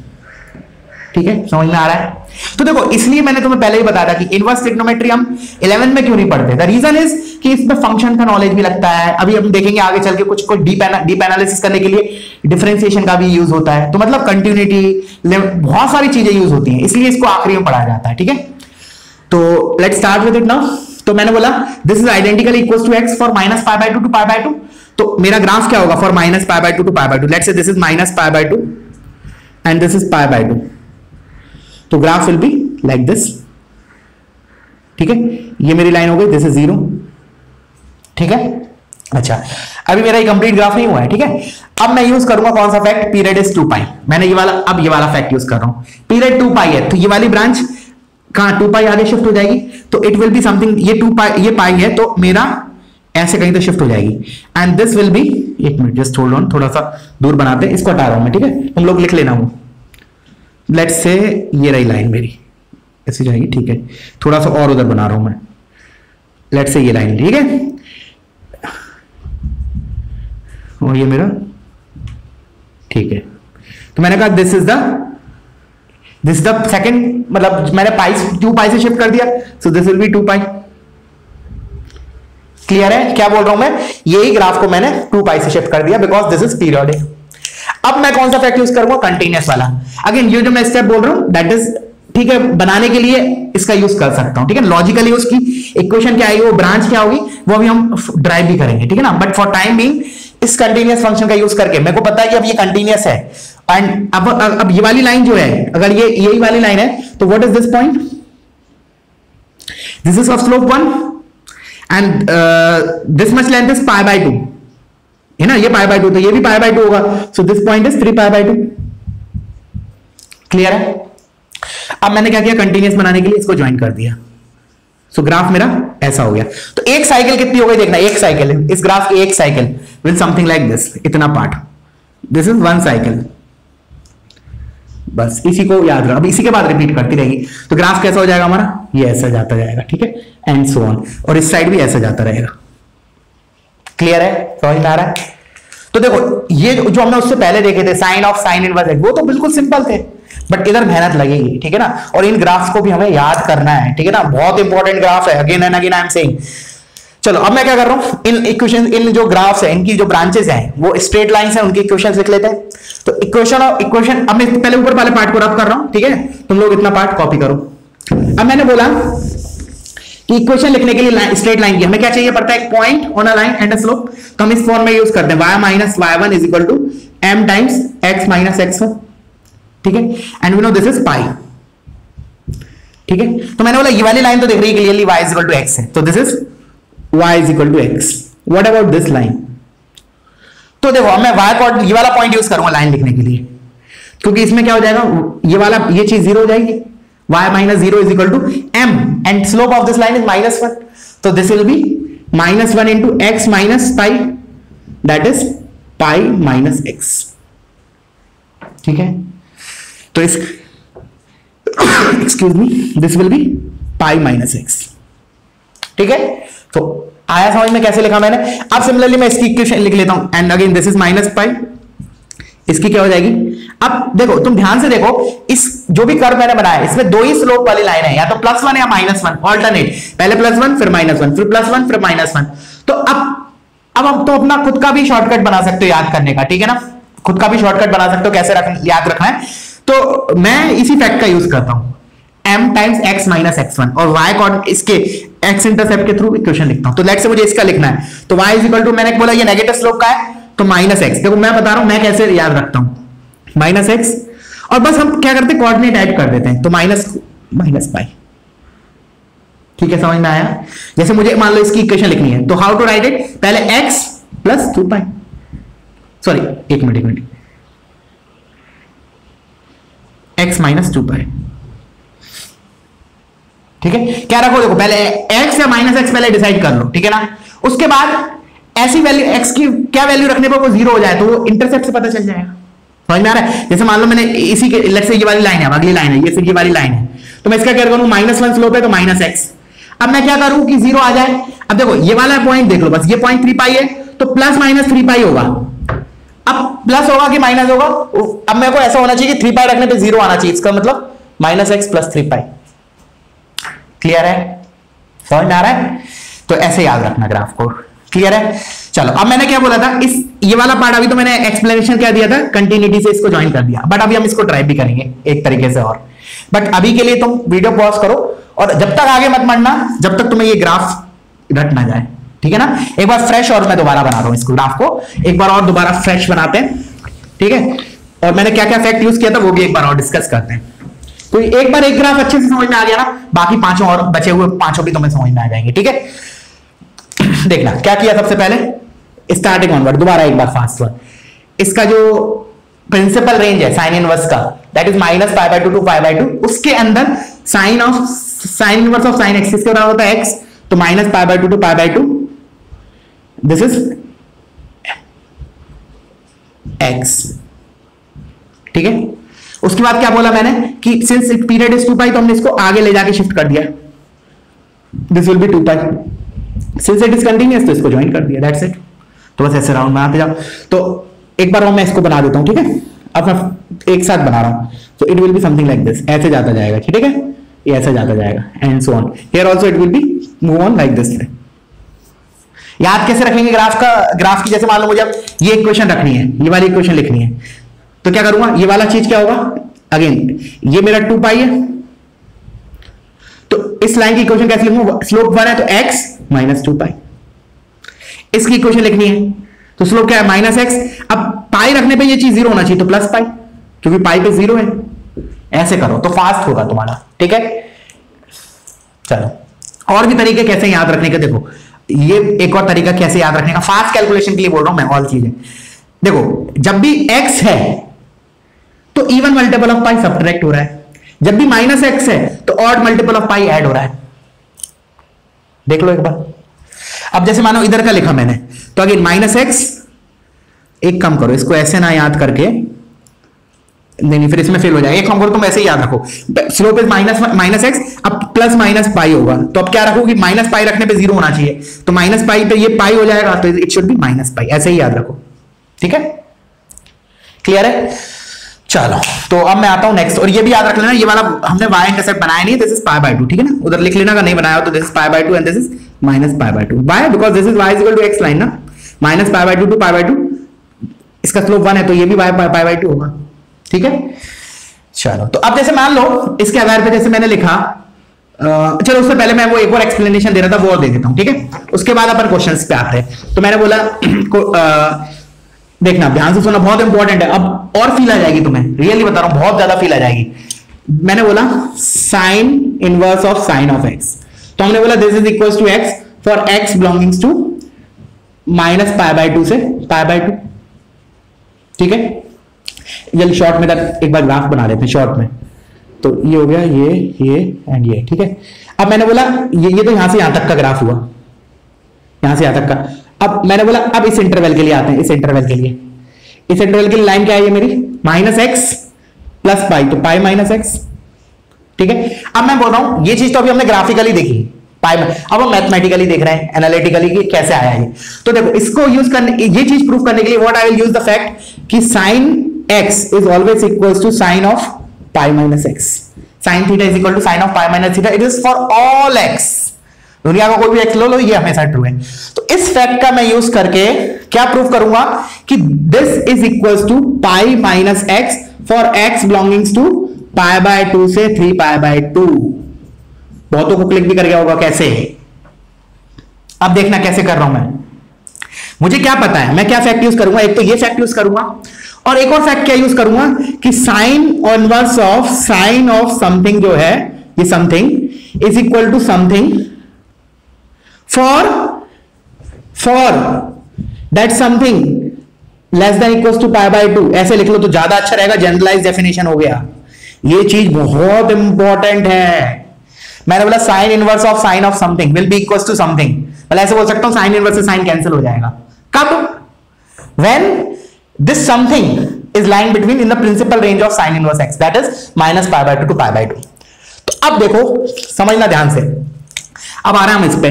ठीक है, समझ में आ रहा है। तो देखो इसलिए मैंने तुम्हें पहले ही बताया था कि इनवर्स ट्रिग्नोमेट्री हम 11 में क्यों नहीं पढ़ते, द रीजन इज कि इसमें फंक्शन का नॉलेज भी लगता है, अभी हम देखेंगे आगे चल के कुछ डीप एनालिसिस करने के लिए डिफरेंशिएशन का भी यूज होता है, तो मतलब कंटिन्यूटी बहुत सारी चीजें यूज होती हैं, इसलिए इसको आखिरी में पढ़ा जाता है, ठीक है। तो let's start with it now. तो मैंने बोला this is identical equals to x for -π/2 to π/2, तो मेरा ग्राफ क्या होगा for -π/2 to π/2, let's say this is -π/2 and this is π/2, तो graph will be like this, ठीक है। ये मेरी लाइन हो गई, दिस इज 0, ठीक है। अच्छा अभी मेरा ये कंप्लीट ग्राफ नहीं हुआ है, ठीक है। अब मैं यूज करूंगा कौन सा फैक्ट, पीरियड इज 2π, मैंने ये वाला, अब ये वाला फैक्ट यूज कर रहा हूं, पीरियड 2π है, तो ये वाली ब्रांच कहां 2π आगे शिफ्ट हो जाएगी, तो इट विल बी समथिंग, ये 2π ये पाई है तो मेरा ऐसे कहीं तो शिफ्ट हो जाएगी, एंड दिस विल बी, एक मिनट जस्ट होल्ड ऑन, थोड़ा सा दूर बनाते हैं, इसको हटा रहा हूं मैं, ठीक है, तुम लोग लिख लेना वो, लेट्स से ये रही लाइन मेरी ऐसी जाएगी, ठीक है, थोड़ा सा और उधर बना रहा हूं मैं, लेट्स से ये लाइन, ठीक है, और ये मेरा, ठीक है। तो मैंने कहा दिस इज द सेकंड, मतलब मैंने 2π से शिफ्ट कर दिया, so this will be 2π, clear है क्या बोल रहा हूं मैं, यही ग्राफ को मैंने 2π से शिफ्ट कर दिया बिकॉज दिस इज पीरियोडिक। अब मैं कौन सा फैक्ट यूज करूंगा, कंटीन्यूअस वाला, अगेन ये जो मैं स्टेप बोल रहा हूं दैट इज, ठीक है, बनाने के लिए इसका यूज कर सकता हूं, ठीक है, लॉजिकली उसकी इक्वेशन क्या आएगी, वो ब्रांच क्या होगी, वो भी हम ड्राइव भी करेंगे, ठीक है ना, बट फॉर टाइम बीइंग इस कंटीन्यूअस फंक्शन का यूज करके मेरे को पता है कि अब ये कंटीन्यूअस है, एंड अब ये वाली लाइन जो है, अगर ये यही वाली लाइन है तो what is this point, this is of slope 1 and this much length is π/2 है ना, ये π/2, तो ये भी π/2 होगा, so this point is 3π/2, clear है। अब मैंने क्या किया, कंटीन्यूअस बनाने के लिए इसको ज्वाइन कर दिया, सो ग्राफ मेरा ऐसा हो गया। तो एक साइकिल कितनी हो गई देखना, एक साइकिल इस ग्राफ की, एक cycle will something like this, इतना पार्ट, दिस इज 1 साइकिल, बस इसी को याद रखो, अब इसी के बाद रिपीट करती रहेगी, तो ग्राफ कैसा हो जाएगा हमारा, ये ऐसा जाता जाएगा, ठीक है, एंड सो ऑन, और इस साइड भी ऐसा जाता रहेगा, क्लियर है, समझ में आ रहा है। तो देखो ये जो हमने उससे पहले देखे थे sine of sine inverse x, वो तो बिल्कुल सिंपल थे, बट इधर मेहनत लगेगी, ठीक है ना, और इन ग्राफ्स को भी हमें याद करना है, ठीक है ना, बहुत इंपॉर्टेंट ग्राफ है, again and again I am saying. चलो अब मैं क्या कर रहा हूं, इन इक्वेशन, इन जो ग्राफ्स है, इनकी जो ब्रांचेस हैं वो स्ट्रेट लाइंस हैं, उनकी इक्वेशंस लिख लेते हैं। तो इक्वेशन अब मैं पहले ऊपर वाले पार्ट को रब कर रहा हूं, ठीक है, तुम लोग इतना पार्ट कॉपी करो। अब मैंने बोला कि इक्वेशन लिखने के लिए स्ट्रेट लाइन की हमें क्या चाहिए पड़ता है, एक point on a line and a slope, तो हम इस फॉर्म में यूज करते हैं y minus y1 is equal to m times x minus x1, ठीक है, and we know this is pi, ठीक है। तो मैंने बोला ये वाली लाइन तो दिख रही है clearly y is equal to x है, तो this is y is equal to x, what about this line, तो देखो मैं y को ये वाला पॉइंट यूज करूंगा लाइन लिखने के लिए, क्योंकि इसमें क्या हो जाएगा, ये वाला ये चीज 0 हो जाएगी, y minus 0 is equal to m and slope of this line is -1. So this will be -1 into x minus pi, that is pi minus x. ठीक है, तो इस excuse me, this will B pi minus x. ठीक है, तो आया समझ में कैसे लिखा मैंने? अब सिमिलरली मैं इसकी इक्वेशन लिख लेता हूं and again this is -pi, इसकी क्या हो जाएगी? अब देखो, तुम ध्यान से देखो, इस जो भी कर्व मैंने बनाया इसमें दो ही स्लोप वाली लाइन है, या तो +1 या -1, ऑल्टरनेट, पहले +1 फिर -1 फिर +1 फिर -1. तो अब तो अपना खुद का भी शॉर्टकट बना सकते हो याद करने का, ठीक है ना? खुद का भी शॉर्टकट बना सकते हो, कैसे याद रखना है. तो मैं इसी फैक्ट का यूज करता हूं, m times x minus x1 और y कॉर्डिनेट इसके x इंटरसेप्ट के थ्रू इक्वेशन लिखता हूं. तो लेट्स से मुझे इसका लिखना है, तो y इज इक्वल टू, मैंने बोला ये नेगेटिव स्लोप का है तो -x. देखो मैं बता रहा हूं मैं कैसे याद रखता हूं, -x और बस हम क्या करते हैं, कोऑर्डिनेट ऐड कर देते हैं, तो माइनस पाई. ठीक है, समझ में आया? जैसे मुझे मान लो इसकी इक्वेशन लिखनी है, तो हाउ टू राइट इट? पहले x प्लस 2 पाई, सॉरी एक मिनट, x माइनस 2 पाई. ठीक है, क्या रखो? देखो पहले x या -x पहले डिसाइड कर लो, ठीक है ना? उसके बाद ऐसी वैल्यू x की क्या वैल्यू रखने पर वो 0 हो जाए तो वो इंटरसेप्ट से पता चल जाएगा. समझ में आ रहा है? जैसे मान लो मैंने इसी के लेट्स से ये वाली लाइन है, अगली लाइन है, ये फिर ये वाली लाइन है, तो मैं इसका क्या करूं, -1 स्लोप है तो -x. अब मैं क्या करूं कि 0 आ जाए. अब देखो ये वाला पॉइंट देख लो, बस ये पॉइंट 3 पाई है, तो प्लस माइनस 3 पाई होगा. अब प्लस होगा कि माइनस होगा? अब मेरे को ऐसा होना चाहिए कि 3 पाई रखने पे 0 आना चाहिए, इसका मतलब -x प्लस 3 पाई. क्लियर है? समझ में आ रहा है? तो ऐसे याद रखना ग्राफ को. क्लियर है? चलो, अब मैंने क्या बोला था, इस ये वाला पार्ट अभी तो मैंने एक्सप्लेनेशन क्या दिया था, कंटिन्यूटी से इसको ज्वाइन कर दिया, बट अभी हम इसको ट्राई भी करेंगे एक तरीके से और. बट अभी के लिए तुम वीडियो पॉज करो और जब तक आगे मत बढ़ना जब तक तुम्हें ये ग्राफ रट ना जाए. ठीक है ना? एक बार फ्रेश और मैं दोबारा बना रहा हूं इसको, ग्राफ को एक बार और दोबारा फ्रेश बनाते हैं. ठीक है, और मैंने क्या क्या फैक्ट यूज किया था वो भी एक बार और डिस्कस करते हैं. तो एक बार एक ग्राफ अच्छे से समझ में आ गया ना, बाकी पांचों और बचे हुए पांचों भी तुम्हें समझ में आ जाएंगे. ठीक है, देखना क्या किया सबसे पहले, स्टार्टिंग ऑनवर्ड, दोबारा एक बार फास्ट वन. इसका जो प्रिंसिपल रेंज है साइन इनवर्स का, दैट इज -π/2 टू π/2. उसके अंदर sign inverse of sine x किसके बराबर होता है? x. तो -π/2 टू π/2, दिस इज x. ठीक है, उसके बाद क्या बोला मैंने कि सिंस पीरियड इज 2 पाई तो हमने इसको आगे ले जाके शिफ्ट कर दिया, this will B 2 pi. Since it is continuous तो इसको ज्वाइन कर दिया, दैट्स इट. तो बस ऐसे राउंड बनाते जाओ. तो एक बार और मैं इसको बना देता हूं. ठीक है, अब मैं एक साथ बना रहा हूं, तो it will be something like this. ऐसे जाता जाएगा, ठीक है, ये ऐसे जाता जाएगा and so on. Here also it will B move on like this. याद कैसे रखेंगे ग्राफ की? जैसे मान लो मुझे अब ये इक्वेशन रखनी है, ये वाली इक्वेशन लिखनी है, तो क्या करूंगा, ये वाला चीज क्या होगा, अगेन ये मेरा 2 पाई है, तो इस लाइन की इक्वेशन कैसे लिखूंगा, स्लोप 1 है तो x माइनस 2 पाई. इसकी इक्वेशन लिखनी है तो स्लोप क्या है, -x. अब पाई रखने पे ये चीज 0 होना चाहिए तो प्लस पाई, क्योंकि पाई पे 0 है. ऐसे करो तो फास्ट होगा तुम्हारा. ठीक है, चलो और भी तरीके कैसे याद रखने के, देखो ये एक और तरीका कैसे याद रखने का, फास्ट कैलकुलेशन के लिए बोल रहा हूं मैं ऑल चीजें. देखो जब भी x है तो even multiple of pi subtract हो रहा है, जब भी -x है तो odd multiple of pi add हो रहा है. देख लो एक बार. अब जैसे मानो इधर का लिखा मैंने, तो अगेन -x, एक कम करो इसको ऐसे ना याद करके, नहीं फिर इसमें फेल हो जाएगा. एक कम करो तुम ऐसे ही याद रखो, स्लोप इज -x, अब प्लस माइनस पाई होगा, तो अब क्या रखो कि माइनस पाई रखने पे 0 होना चाहिए, तो माइनस पाई पे ये पाई हो जाएगा, तो it should be minus pi. ऐसे ही याद रखो. ठीक है, क्लियर है? चलो, तो अब मैं आता हूं नेक्स्ट. और ये भी याद रख लेना, ये वाला हमने y इंटरसेप्ट बनाया नहीं, दिस इज π/2. ठीक है ना, उधर लिख लेना, अगर नहीं बनाया हो तो this is π/2 and this is -π/2. Why? Because this is y is equal to x line ना, -π/2 टू π/2, इसका स्लोप 1 है तो ये भी π/2 होगा. ठीक है, चलो. तो अब जैसे मान लो इसके आधार पे जैसे मैंने लिखा, चलो उससे पहले मैं वो एक और एक्सप्लेनेशन दे रहा था वो और दे देता हूं. ठीक है, उसके बाद अपन क्वेश्चंस पे आते हैं. तो मैंने बोला देखना ध्यान से सुनना, बहुत इंपॉर्टेंट है. अब और फील आ जाएगी तुम्हें, रियली बता रहा हूं, बहुत ज्यादा फील आ जाएगी. मैंने बोला sine inverse of sine of x, तो हमने बोला this is equal to x for x belongings to -π/2 से π/2. ठीक है, जल्दी शॉर्ट में एक बार ग्राफ बना लेते हैं शॉर्ट में. तो ये हो गया ये एंड ये, ठीक है। अब मैंने बोला ये तो यहां से यहां तक का ग्राफ हुआ, यहां से यहां तक का। अब मैंने बोला अब इस इंटरवल के लिए आते हैं, इस इंटरवल के लिए, इस इंटरवल की लाइन क्या है ये मेरी -x प्लस पाई, तो पाई माइनस एक्स, ठीक है। अब मैं बोल रहा हूं ये चीज तो अभी हमने ग्राफिकली देखी पाई में, अब हम मैथमेटिकली देख रहे हैं एनालिटिकली कि कैसे आया ये। तो देखो इसको यूज करने, ये चीज प्रूफ करने के लिए what I will use the fact कि sin x is always equals to sin of pi minus x, sin theta is equal to sin of pi minus theta, it is for all x, दुनिया का कोई भी x लो ये हमेशा true है। तो इस फैक्ट का मैं यूज करके क्या प्रूफ करूंगा कि this is equals to pi minus x for x belongings to pi by 2 से 3 पाई बाय 2। बहुतों को क्लिक भी कर गया होगा कैसे। अब देखना कैसे कर रहा हूं मैं, मुझे क्या पता है मैं क्या फैक्ट यूज करूंगा, एक तो ये फैक्ट यूज करूंगा और एक और फैक्ट क्या यूज करूंगा कि sine inverse of sine of something जो है ये something is equal to something for that something less than equals to pi by 2, ऐसे लिख लो तो ज्यादा अच्छा रहेगा, जनरलाइज डेफिनेशन हो गया। ये चीज बहुत इंपॉर्टेंट है। मैंने बोला sine inverse of sine of something will be equals to something, मतलब ऐसे बोल सकता हूं साइन इनवर्स से साइन कैंसिल हो जाएगा कब, when this something is lying between in the principal range of sine inverse x, that is minus pi by 2 to pi by 2। तो अब देखो समझना ध्यान से, अब आ रहा हम इस पे,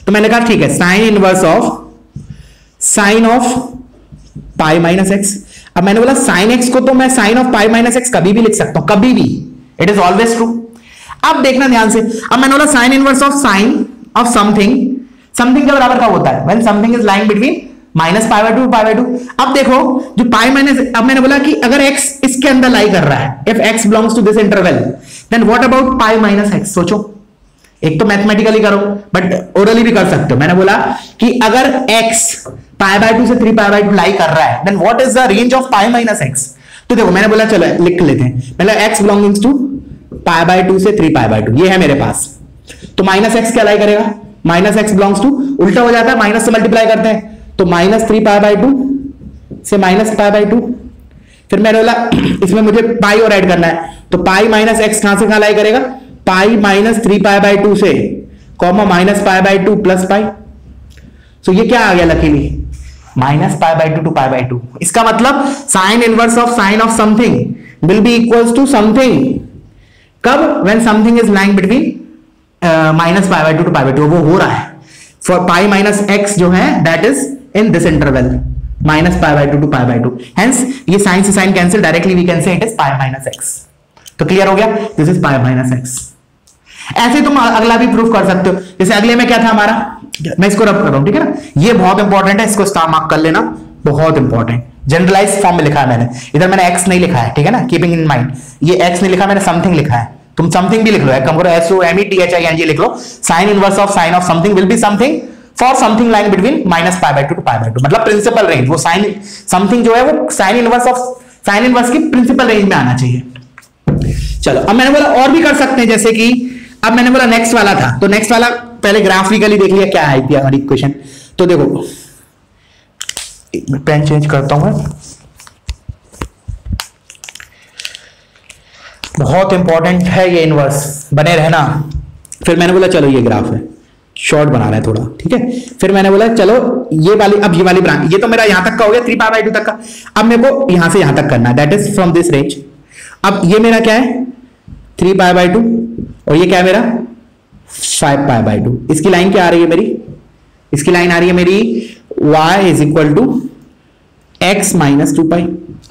तो मैंने कहा ठीक है sine inverse of sine of pi minus x. अब मैंने बोला साइन एक्स को तो मैं sine of pi minus x कभी भी लिख सकता हूं, कभी भी, इट इज ऑलवेज ट्रू। अब देखना ध्यान से, अब मैंने बोला sine inverse of sine of something, something के बराबर कब होता है, when something is lying between minus pi by 2 pi by 2। अब देखो जो पाई माइनस, अब मैंने बोला कि अगर x इसके अंदर लाई कर रहा है, if x belongs to this interval then what about pi minus x। सोचो, एक तो मैथमेटिकली करो बट ओरली भी कर सकते हो। मैंने बोला कि अगर x पाई बाय 2 से 3 पाई बाय 2 लाई कर रहा है then what is the range of pi minus x। तो देखो मैंने बोला चलो लिख लेते हैं, मतलब x belongings to pi by 2 से 3 पाई बाय 2 ये है मेरे पास, तो माइनस एक्स क्या लाई करेगा, माइनस एक्स बिलोंग्स टू, उल्टा हो जाता है माइनस से मल्टीप्लाई करते हैं, तो माइनस 3 पाई बाय 2 से माइनस पाई बाय 2। फिर मैंने बोला इसमें मुझे पाई और ऐड करना है, तो पाई माइनस एक्स कहां से कहां लाई करेगा, पाई माइनस 3 पाई बाय 2 से comma minus pi by 2 plus pi. तो ये क्या आ गया luckily minus pi by 2 to pi by 2। इसका मतलब sine inverse of sine of something will be equals to something कब, when something is lying between minus pi by 2 to pi by 2, वो हो रहा है फॉर पाई माइनस एक्स जो है that is in this interval minus pi by 2 to pi by 2, hence ये sine से sine cancel, directly we can say it is pi minus x. तो clear हो गया, this is pi minus x. ऐसे तुम अगला भी प्रूफ कर सकते हो, जैसे अगले में क्या था हमारा, मैं इसको रब कर रहा हूं ठीक है ना, ये बहुत इंपॉर्टेंट है, इसको स्टार मार्क कर लेना, बहुत इंपॉर्टेंट। जनरलाइज फॉर्म में लिखा है मैंने, इधर मैंने x नहीं लिखा है ठीक है ना, कीपिंग इन माइंड ये x नहीं लिखा, मैंने समथिंग लिखा है, तुम समथिंग भी लिख लो, कम करो SOMETHING लिख लो। Sine inverse of sine of something will be something for something lying between minus pi by 2 to pi by 2, मतलब प्रिंसिपल रेंज, वो साइन समथिंग जो है वो sine inverse of sine inverse की प्रिंसिपल रेंज में आना चाहिए। चलो अब मैंने बोला और भी कर सकते हैं, जैसे कि अब मैंने बोला नेक्स्ट वाला था, तो नेक्स्ट वाला पहले ग्राफिकली देख लिया क्या आई थी हमारी इक्वेशन। तो देखो पेन चेंज करता हूं मैं, बहुत इंपॉर्टेंट है ये इनवर्स, बने रहना। फिर मैंने बोला चलो ये ग्राफ है, शॉर्ट बनाना है थोड़ा ठीक है। फिर मैंने बोला चलो ये वाली, अब ये वाली ब्रांच, ये तो मेरा यहां तक का हो गया 3 पाई बाय 2 तक का, अब मेरे को यहां से यहां तक करना है, that is from this range. अब ये मेरा क्या है 3 पाई बाय 2 और ये क्या है मेरा 5 पाई बाय 2। इसकी लाइन क्या आ रही है मेरी, इसकी लाइन आ रही है मेरी y is equal to x minus 2 pi.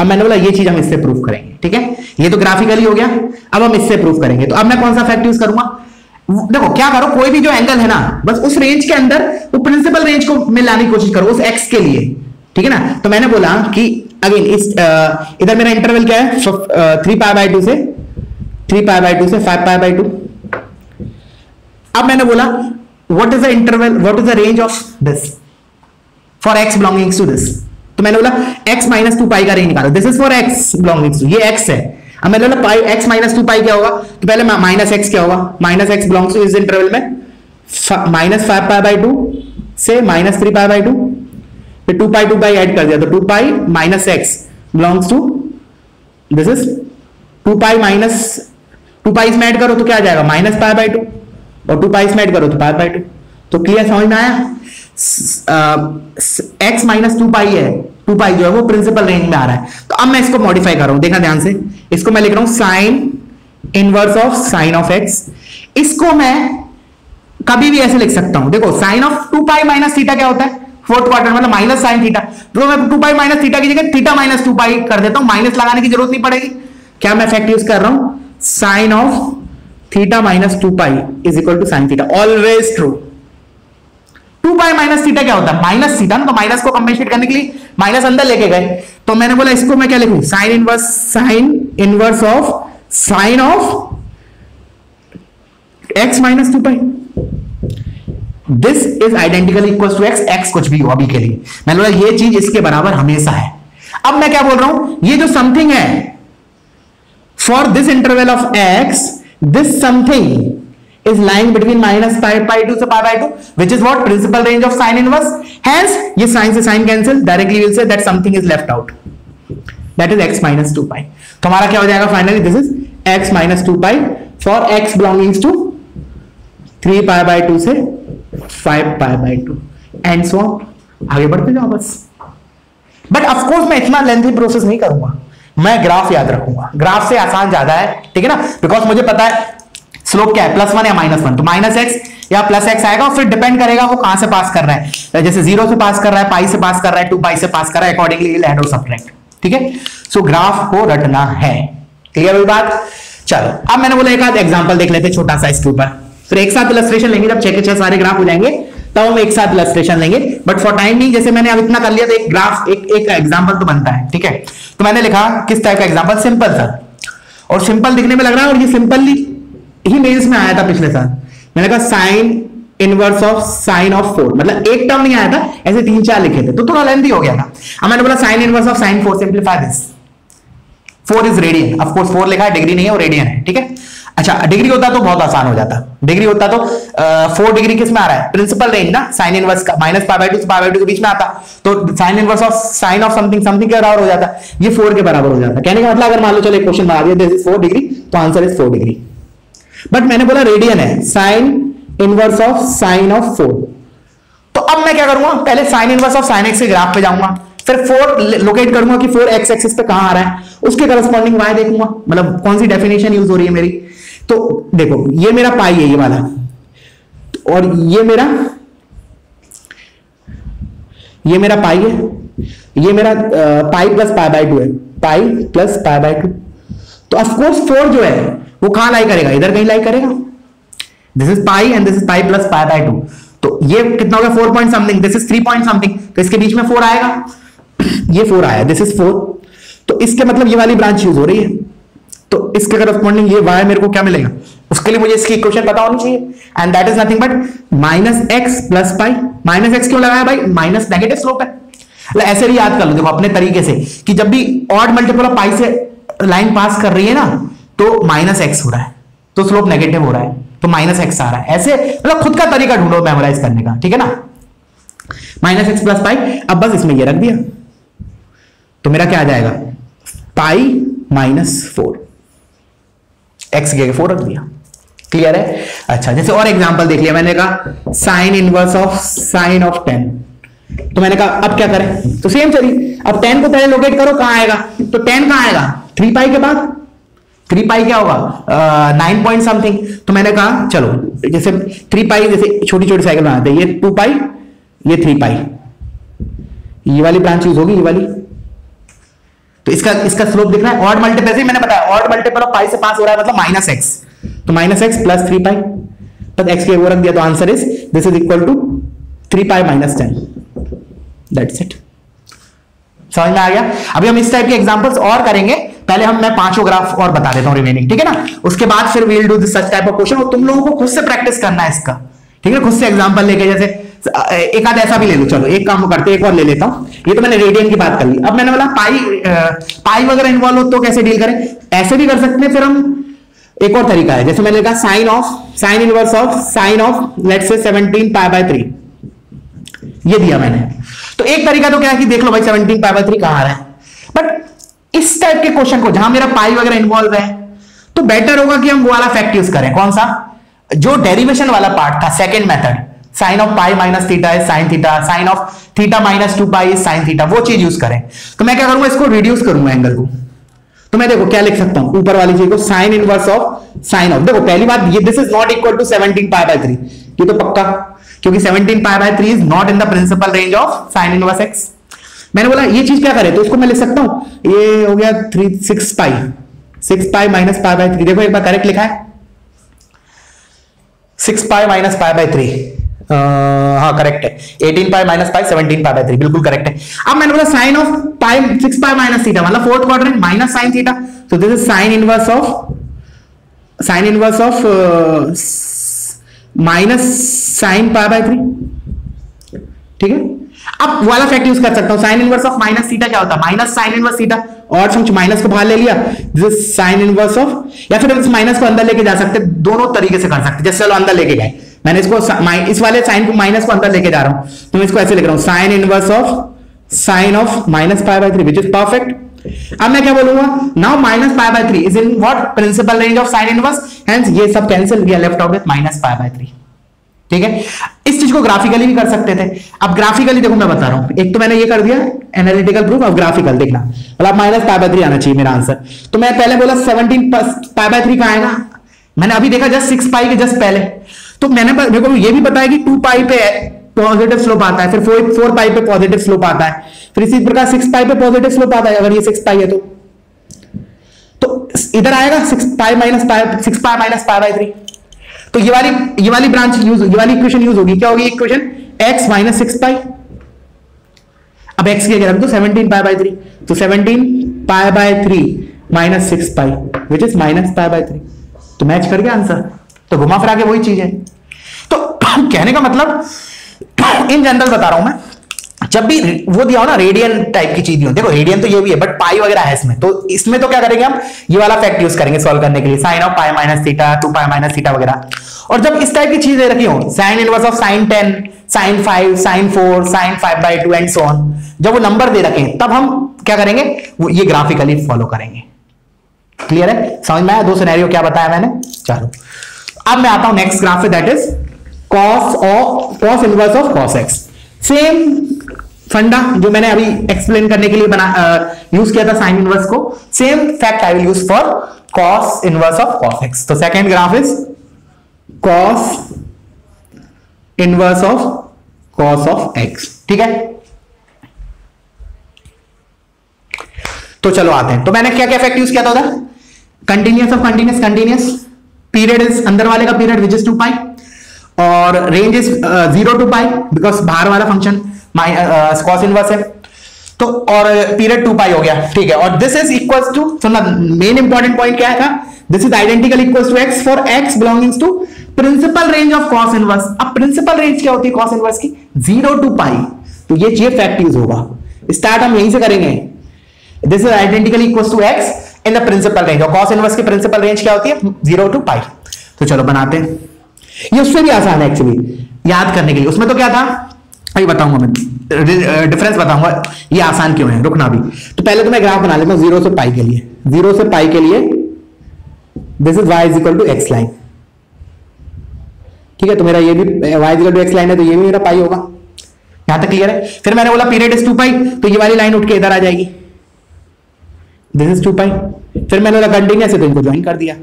अब मैंने बोला ये चीज हम इससे प्रूफ करेंगे ठीक है, ये तो ग्राफिकली हो गया, अब हम इससे प्रूफ करेंगे। तो अब मैं कौन सा फैक्ट यूज करूंगा, देखो क्या करो, कोई भी जो एंगल है ना बस उस रेंज के अंदर वो प्रिंसिपल रेंज को में लाने की कोशिश करो उस x के लिए ठीक है ना। तो मैंने बोला कि अगेन इस इधर मेरा इंटरवल क्या है 3 पाई बाय 2 से 3 पाई बाय 2 से 5 पाई बाय 2। अब मैंने बोला what is the interval, what is the range of this for x belongings to this. तो मैंने बोला x माइनस 2 पाई का रेंज निकालो, this is for x belongings to, ये x है। अब मैंने बोला पाई x माइनस 2 पाई क्या होगा, तो पहले माइनस x क्या होगा, माइनस x बिलोंग्स टू इस इंटरवल में माइनस 5 पाई बाय 2 से माइनस 3 पाई बाय 2, फिर 2 पाई 2 पाई ऐड कर दिया तो 2 pi minus x belongs to this is 2 pi minus 2 pi इसमें ऐड करो तो क्या आ जाएगा माइनस पाई बाई 2, और 2 पाई इसमें ऐड करो तो पाई बाई 2। तो क्लियर समझ में आया? x माइनस 2 पाई है, 2 पाई जो है वो प्रिंसिपल रेंज में आ रहा है। तो अब मैं इसको मॉडिफाई कर रहा हूं, देखना ध्यान से, इसको मैं लिख रहा हूं sine inverse of sine of x। इसको मैं कभी भी ऐसे लिख सकता हूं, देखो sine of 2 pi minus theta क्या होता है, फोर्थ क्वार्टर मतलब माइनस साइन थीटा, तो मैं 2 पाई माइनस थीटा की जगह थीटा माइनस 2 पाई कर देता हूं, माइनस लगाने की जरूरत नहीं पड़ेगी। क्या मैं फैक्ट यूज कर रहा हूं, sine of theta minus 2 pi is equal to sine theta, always true. 2 pi minus theta क्या होता है, माइनस थीटा ना, तो माइनस को कंपेंसेट करने के लिए माइनस अंदर लेके गए, तो मैंने बोला इसको मैं क्या लिखूं, sine inverse of sine of x minus 2 पाई। This is identical equal to x कुछ भी हो अभी के लिए, मैंने बोला ये चीज इसके बराबर हमेशा है। अब मैं क्या बोल रहा हूं, ये जो समथिंग है for this interval of x, this something is lying between minus pi by 2 से pi by 2, which is what principal range of sin inverse. Hence ये sin से sin cancel, directly we'll say that something is left out, that is x minus 2 pi। तो हमारा क्या हो जाएगा finally, this is x minus 2 pi for x belonging to 3 pi by 2 से 5 pi by 2 and so on। आगे बढ़ते जाओ बस। बट ऑफ कोर्स मैं इतना लेंथी प्रोसेस नहीं करूंगा, मैं ग्राफ याद रखूंगा, ग्राफ से आसान ज्यादा है, ठीक है ना, बिकॉज मुझे पता है स्लोप क्या है, +1 या -1, तो -x या +x आएगा, और फिर डिपेंड करेगा वो कहां से पास कर रहा है, जैसे 0 से पास कर रहा है, पाई से पास कर रहा है, 2 पाई से पास कर रहा है, अकॉर्डिंगली ऐड और सब्ट्रैक्ट, ठीक है। सो ग्राफ को रटना है, क्लियर हुई बात। चलो अब मैंने बोला एक आध एग्जांपल देख लेते हैं छोटा सा इसके ऊपर, फिर एक साथ इलस्ट्रेशन लेंगे, जब 6 के 6 सारे ग्राफ हो जाएंगे तब हम एक साथ इलस्ट्रेशन लेंगे, बट फॉर टाइम नहीं, जैसे मैंने अब इतना कर लिया तो एक ग्राफ एक एग्जांपल तो बनता है, ठीक है। तो मैंने लिखा किस टाइप का एग्जांपल, सिंपल सा, और सिंपल दिखने में लग रहा है, और ये सिंपल ही मेंस में आया था पिछले साल, मैंने कहा sign inverse of sine of 4, मतलब एक टर्म नहीं आया था, ऐसे 3-4 लिखे थे तो थोड़ा लेंथी हो गया था। अब मैंने बोला sine inverse of sign 4, simplify this, 4 is radian, of course 4 लिखा है, डिग्री नहीं है, वो रेडियन है, ठीक है। अच्छा डिग्री होता तो बहुत आसान हो जाता, डिग्री होता तो 4 डिग्री किस में आ रहा है, प्रिंसिपल रेंज ना, साइन इनवर्स का माइनस पाई बाई 2 से पाई बाई 2 के बीच में आता, तो sine inverse of sine of something something के बराबर हो जाता, ये 4 के बराबर हो जाता। कहने का मतलब अगर मान लो चलो एक क्वेश्चन बना दिया, दिस इज 4 डिग्री, तो आंसर इज 4 डिग्री, बट मैंने बोला रेडियन है, sine inverse of sine of 4। तो अब मैं क्या करूंगा, पहले sign inverse of sine x के ग्राफ पे जाऊंगा, फिर 4 लोकेट करूंगा कि 4 एक्स एक्सिस पे कहां आ रहा है, उसके करस्पॉन्डिंग y देखूंगा, मतलब कौन सी डेफिनेशन यूज हो रही है मेरी। तो देखो ये मेरा पाई है ये वाला, और ये मेरा पाई है, ये मेरा पाई प्लस पाई बाई 2 है, पाई प्लस पाई बाई 2। तो ऑफकोर्स 4 जो है वो कहां लाई करेगा, इधर कहीं लाई करेगा, this is pi and this is pi plus pi by 2, तो ये कितना हो गया 4 point something, this is 3 point something, तो इसके बीच में 4 आएगा, ये 4 आया, दिस इज 4, तो इसके मतलब ये वाली ब्रांच यूज हो रही है, तो इसके करस्पॉन्डिंग ये y मेरे को क्या मिलेगा, उसके लिए मुझे इसकी इक्वेशन पता होनी चाहिए, and that is nothing but minus x plus pi. Minus x क्यों लगाया भाई, माइनस नेगेटिव स्लोप है, ऐसे ही याद कर लो, देखो अपने तरीके से कि जब भी ऑड मल्टीपल ऑफ पाई से लाइन पास कर रही है ना, तो माइनस एक्स हो रहा है, तो स्लोप नेगेटिव हो रहा है, तो माइनस एक्स आ रहा है, ऐसे मतलब खुद का तरीका ढूंढो मेमोराइज करने का, ठीक है ना। माइनस एक्स प्लस पाई, अब बस इसमें ये रख दिया, तो मेरा क्या आ जाएगा, पाई माइनस 4, एक्स के 4 रख दिया, क्लियर है। अच्छा जैसे और एग्जांपल देख लिया, मैंने कहा sign inverse of sine of 10, तो मैंने कहा अब क्या करें, तो सेम चलिए, अब 10 को पहले लोकेट करो, कहां आएगा, तो 10 कहां आएगा, 3 पाई के बाद, 3 पाई क्या होगा 9 पॉइंट समथिंग, तो मैंने कहा चलो जैसे 3 पाई जैसे छोटी छोटी साइकिल बनाते हैं, ये 2 पाई ये 3 पाई, ये वाली ब्रांच यूज होगी, ये वाली, तो इसका स्लोप दिख रहा है, ऑड मल्टीपल से मैंने बताया, ऑड मल्टीपल ऑफ पाई से पास हो रहा है मतलब माइनस एक्स, तो माइनस एक्स प्लस 3 पाई, तब एक्स के वो रख दिया, तो answer is this is equal to 3 pi minus 10, that's it. समझ में आ गया। अभी हम इस टाइप के एग्जांपल्स और करेंगे, पहले मैं 5 ग्राफ और बता देता हूं रिमेनिंग, ठीक है ना, उसके बाद फिर we will do this such type of question, और तुम लोगों को खुद से प्रैक्टिस करना है इसका, ठीक है, खुद से एग्जांपल लेके, जैसे एक आध ऐसा भी ले लो, चलो एक काम करते हैं, एक और ले लेता हूं, ये तो मैंने रेडियन की बात कर ली, अब मैंने बोला पाई वगैरह इन्वॉल्व हो तो कैसे डील करें, ऐसे भी कर सकते हैं, फिर हम एक और तरीका है, जैसे मैंने कहा sign inverse of sine of let's say 17 pi by 3, ये दिया मैंने, तो एक तरीका तो क्या है कि देख लो भाई 17 पाई बाय 3 कहां आ रहा है, बट इस टाइप के क्वेश्चन को जहां मेरा पाई वगैरह इन्वॉल्व है, तो बेटर होगा कि हम वो वाला फैक्ट यूज करें। कौन सा? जो डेरिवेशन वाला पार्ट था, second method, sine of pi minus theta is sine theta, sine of theta minus 2 pi is sine theta, वो चीज यूज करें। तो मैं क्या करूंगा, इसको रिड्यूस करूंगा एंगल को। तो मैं देखो क्या लिख सकता हूं, ऊपर वाली चीज को sine inverse of sine of, देखो पहली बात ये this is not equal to 17 pi by 3, ये तो पक्का, क्योंकि 17 pi by 3 is not in the principal range of sine inverse x. मैंने बोला ये चीज क्या करे, तो इसको मैं लिख सकता हूं, ये हो गया 6 पाई माइनस पाई बाय 3, देखो एक बार करेक्ट लिखा है 6 पाई माइनस पाई बाय 3, हाँ करेक्ट है, 18 pi minus pi 17 pi by 3, बिल्कुल करेक्ट है। अब मैंने बोला sine of pi 6 pi minus theta मतलब fourth quadrant minus sine theta, तो this is sine inverse of minus sine pi by 3, ठीक है। अब वाला फैक्ट यूज कर सकता हूं, sine inverse of minus theta क्या होता है, माइनस साइन इनवर्स थीटा, और समझ माइनस को बाहर ले लिया, this is sine inverse of, या फिर इस माइनस को अंदर लेके जा सकते, दोनों तरीके से कर सकते। जैसे चलो अंदर लेके गए, मैंने इसको इस वाले साइन को माइनस को अंदर लेके जा रहा हूं, तो मैं इसको ऐसे लिख रहा हूं, sine inverse of sine of minus pi by 3 which is perfect. अब मैं क्या बोलूंगा, now minus pi by 3 is in what, principal range of sine inverse, hence ये सब कैंसिल किया, left out with minus pi by 3, ठीक है। इस चीज को ग्राफिकली भी कर सकते थे। अब ग्राफिकली देखो मैं बता रहा हूं, एक तो मैंने ये कर दिया एनालिटिकल प्रूफ, अब ग्राफिकल देखना, मतलब माइनस पाई बाय 3 आना चाहिए मेरा आंसर। तो मैं पहले बोला 17 पाई बाय 3 कहां आएगा, मैंने अभी देखा जस्ट 6 पाई के जस्ट पहले, तो मेरे को ये भी पता है कि 2 पाई पे पॉजिटिव स्लोप आता है, फिर 4 पाई पे पॉजिटिव स्लोप आता है, फिर इसी प्रकार 6 पाई पे पॉजिटिव स्लोप आता है, अगर ये 6 पाई है तो इधर आएगा 6 पाई माइनस पाई बाय 3, तो ये वाली ब्रांच यूज, ये वाली इक्वेशन यूज होगी, क्या होगी इक्वेशन, x माइनस 6 पाई, अब x की अगर तो 17 पाई बाय 3, तो 17 pi by 3 minus 6 pi which is minus pi by 3, तो मैच कर गया आंसर। तो घुमा फिरा के वही चीज है। तो कहने का मतलब इन जनरल बता रहा हूं मैं, जब भी वो दिया हो ना रेडियन टाइप की चीज हो, देखो रेडियन तो ये भी है बट पाई वगैरह है इसमें, तो इसमें तो क्या करेंगे हम, ये वाला फैक्ट यूज करेंगे सॉल्व करने के लिए, sine of pi minus theta, 2 pi minus theta वगैरह। और जब इस टाइप की चीजें रखी हो, sine inverse of sine 10, sine 5, sine 4, sine 5 by 2 and so on, जब वो नंबर दे रखे तब हम क्या करेंगे, वो ये ग्राफिकली फॉलो करेंगे। क्लियर है, समझ में आया? 2 सिनेरियो क्या बताया मैंने। चलो अब मैं आता हूं नेक्स्ट ग्राफ पे, that is cos inverse of cos x. Same फंडा जो मैंने अभी एक्सप्लेन करने के लिए यूज किया था साइन इनवर्स को, same fact I will use for cos inverse of cos x. तो second graph is cos inverse of x, ठीक है। तो चलो आते हैं, तो मैंने क्या क्या फैक्ट यूज किया था उधर, continuous of continuous, period is अंदर वाले का पीरियड विच इज 2 पाई, और range is 0 to pi because बाहर वाला फंक्शन कॉस इनवर्स है, तो और पीरियड 2 पाई हो गया, ठीक है। और दिस इज इक्वल्स टू, सुनना मेन इंपॉर्टेंट पॉइंट क्या था, this is identical equals to x for x belongings to principal range of cos inverse. अब प्रिंसिपल रेंज क्या होती है कॉस इनवर्स की, 0 to पाई, तो ये फैक्ट यूज होगा। स्टार्ट हम यहीं से करेंगे, this is identically equals to x in the principal range, और कॉस इनवर्स की प्रिंसिपल रेंज क्या होती है 0 to पाई। तो चलो बनाते हैं, ये उससे भी आसान है एक्चुअली याद करने के लिए। उसमें तो क्या था अभी बताऊंगा मैं, डिफरेंस बताऊंगा ये आसान क्यों है, रुकना भी। तो पहले तो मैं ग्राफ बना लेता हूं 0 से पाई के लिए, 0 से पाई के लिए this is y is equal to x line, ठीक है। तो मेरा ये भी y is equal to x line है, तो ये भी मेरा पाई होगा, यहां तक क्लियर है। फिर मैंने बोला पीरियड इज 2 पाई, तो ये वाली लाइन उठ के इधर आ जाएगी, दिस इज 2 पाई। फिर मैंने बोला कंटिन्यूअस है, तो इनको ज्वाइन कर दिया,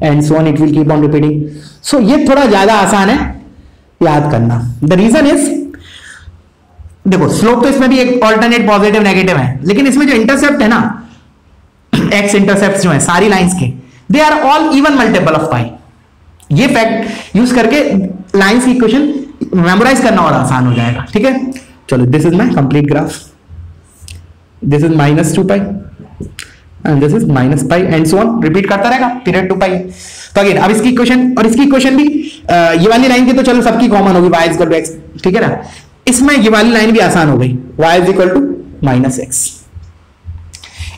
and so on it will keep on repeating. So ये थोड़ा ज्यादा आसान है याद करना। द रीजन इज, देखो स्लोप तो इसमें भी एक ऑल्टरनेट पॉजिटिव नेगेटिव है, लेकिन इसमें जो इंटरसेप्ट है ना, एक्स इंटरसेप्ट जो है सारी लाइंस के, they are all even multiple of pi. ये फैक्ट यूज करके लाइंस की इक्वेशन मेमोराइज करना और आसान हो जाएगा, ठीक है। चलो this is my complete graph, this is minus 2 pi and this is minus pi and so on, repeat करता रहेगा, पीरियड 2 पाई। तो अगेन अब इसकी इक्वेशन और इसकी इक्वेशन भी ये वाली लाइन की तो चलो सबकी कॉमन होगी, y is equal to x, ठीक है ना। इसमें ये वाली लाइन भी आसान हो गई, y is equal to minus x.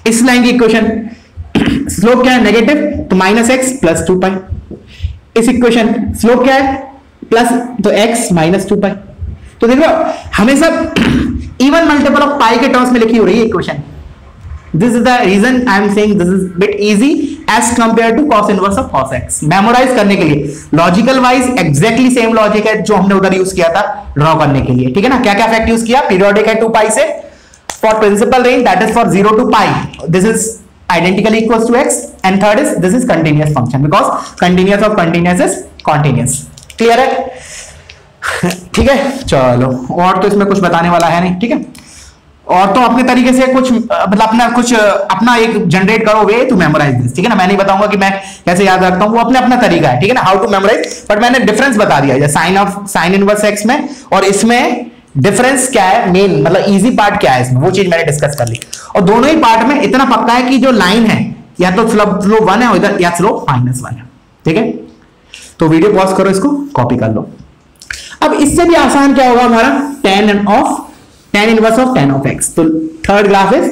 इस लाइन की इक्वेशन स्लोप क्या है नेगेटिव, तो माइनस एक्स प्लस 2 पाई। इस इक्वेशन स्लोप क्या है प्लस, तो x माइनस 2 पाई। तो देखो हमेशा इवन मल्टीपल ऑफ पाई के टर्म्स में लिखी हो रही है equation. This is the reason I am saying this is bit easy as compare to cos inverse of cos x। Memorise करने के लिए logical wise exactly same logic है जो हमने उधर यूज किया था ड्रॉ करने के लिए, ठीक है ना। क्या क्या फैक्ट यूज किया, पीरियोडिक है 2 पाई से, for principal range that is for 0 to pi this is identically equals to x, and third is this is continuous function because continuous of continuous is continuous। Clear है, ठीक है। चलो और तो इसमें कुछ बताने वाला है नहीं, ठीक है। और तो अपने तरीके से कुछ मतलब अपना एक जनरेट करो वे टू मेमोराइज दिस, ठीक है ना। मैं नहीं बताऊंगा कि मैं कैसे याद रखता हूं, वो अपने अपना तरीका है, ठीक है ना, हाउ टू मेमोराइज। बट मैंने डिफरेंस बता दिया साइन इनवर्स एक्स में और इसमें डिफरेंस क्या है, मेन मतलब इजी पार्ट क्या है इसमें, वो चीज मैंने डिस्कस कर ली। और दोनों ही पार्ट में इतना पक्का है कि जो लाइन है या तो स्लोप 1 है और इधर या स्लोप -1 है, ठीक है। तो वीडियो पॉज करो, इसको कॉपी कर लो। अब इससे भी आसान क्या होगा हमारा, tan inverse of tan of x। तो third graph is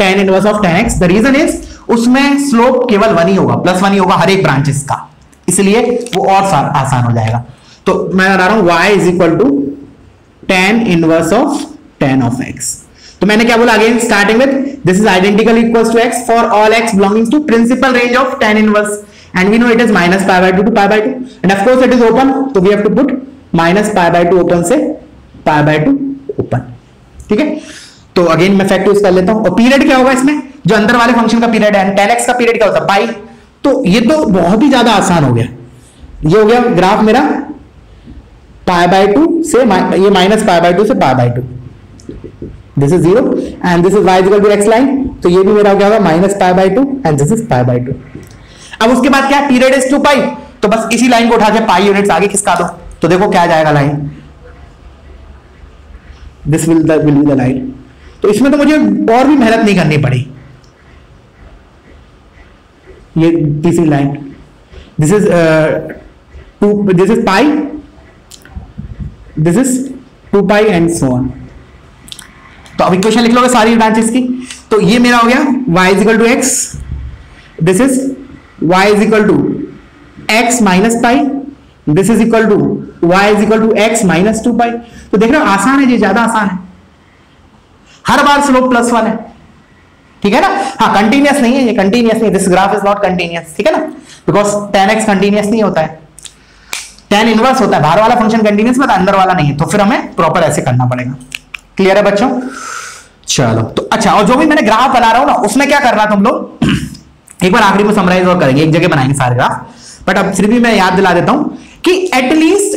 tan inverse of tan x। The reason is उसमें स्लोप केवल 1 ही होगा, +1 ही होगा हर एक ब्रांचेस का, इसलिए वो और आसान हो जाएगा। तो मैं बता रहा हूं y is equal to tan inverse of tan of x। तो मैंने क्या बोला again starting with this is identical equals to x for all x belonging to principal range of tan inverse and we know it is -π/2 to π/2 and of course it is open, तो we have to put -π/2 open से π/2 open, ठीक है। तो again मैं fact use कर लेता हूं। और पीरियड क्या होगा इसमें, जो अंदर वाले फंक्शन का पीरियड है, tan x का पीरियड क्या होता है पाई। तो ये तो बहुत ही ज्यादा आसान हो गया, ये हो गया ग्राफ मेरा π/2 से ये -π/2 से π/2, this is 0 and this is y equal to x line. तो ये भी मेरा क्या होगा -π/2 एंड दिस इज π/2। अब उसके बाद क्या, पीरियड इज 2 पाई, तो बस इसी लाइन को उठा के पाई यूनिट्स आगे खिसका दो, तो देखो क्या जाएगा line, this will be the line. तो इसमें तो मुझे और भी मेहनत नहीं करनी पड़ी, ये तीसरी line, this is pi, this is 2 pi and so on. तो अब इक्वेशन लिख लोगे सारी ब्रांचेस की। तो ये मेरा हो गया y is equal to x, this is y is equal to x minus pi, this is equal to y is equal to x minus 2 pi. तो देख रहे हो आसान है, ये ज्यादा आसान है, हर बार स्लोप +1 है, ठीक है ना। हाँ कंटिन्यूअस नहीं है, ये कंटिन्यूअस नहीं, this graph is not continuous, ठीक है ना, बिकॉज tan x कंटिन्यूअस नहीं होता है, tan इनवर्स होता है, बाहर वाला फंक्शन कंटिन्यूअस बट अंदर वाला नहीं है, तो फिर हमें प्रॉपर ऐसे करना पड़ेगा। क्लियर है बच्चों, चलो। तो अच्छा, और जो भी मैंने ग्राफ बना रहा हूं ना उसमें क्या करना तुम लोग एक बार आखिरी में समराइज और करेंगे, एक जगह बनाएंगे सारे ग्राफ, बट अब फिर भी मैं याद दिला देता हूं कि एटलीस्ट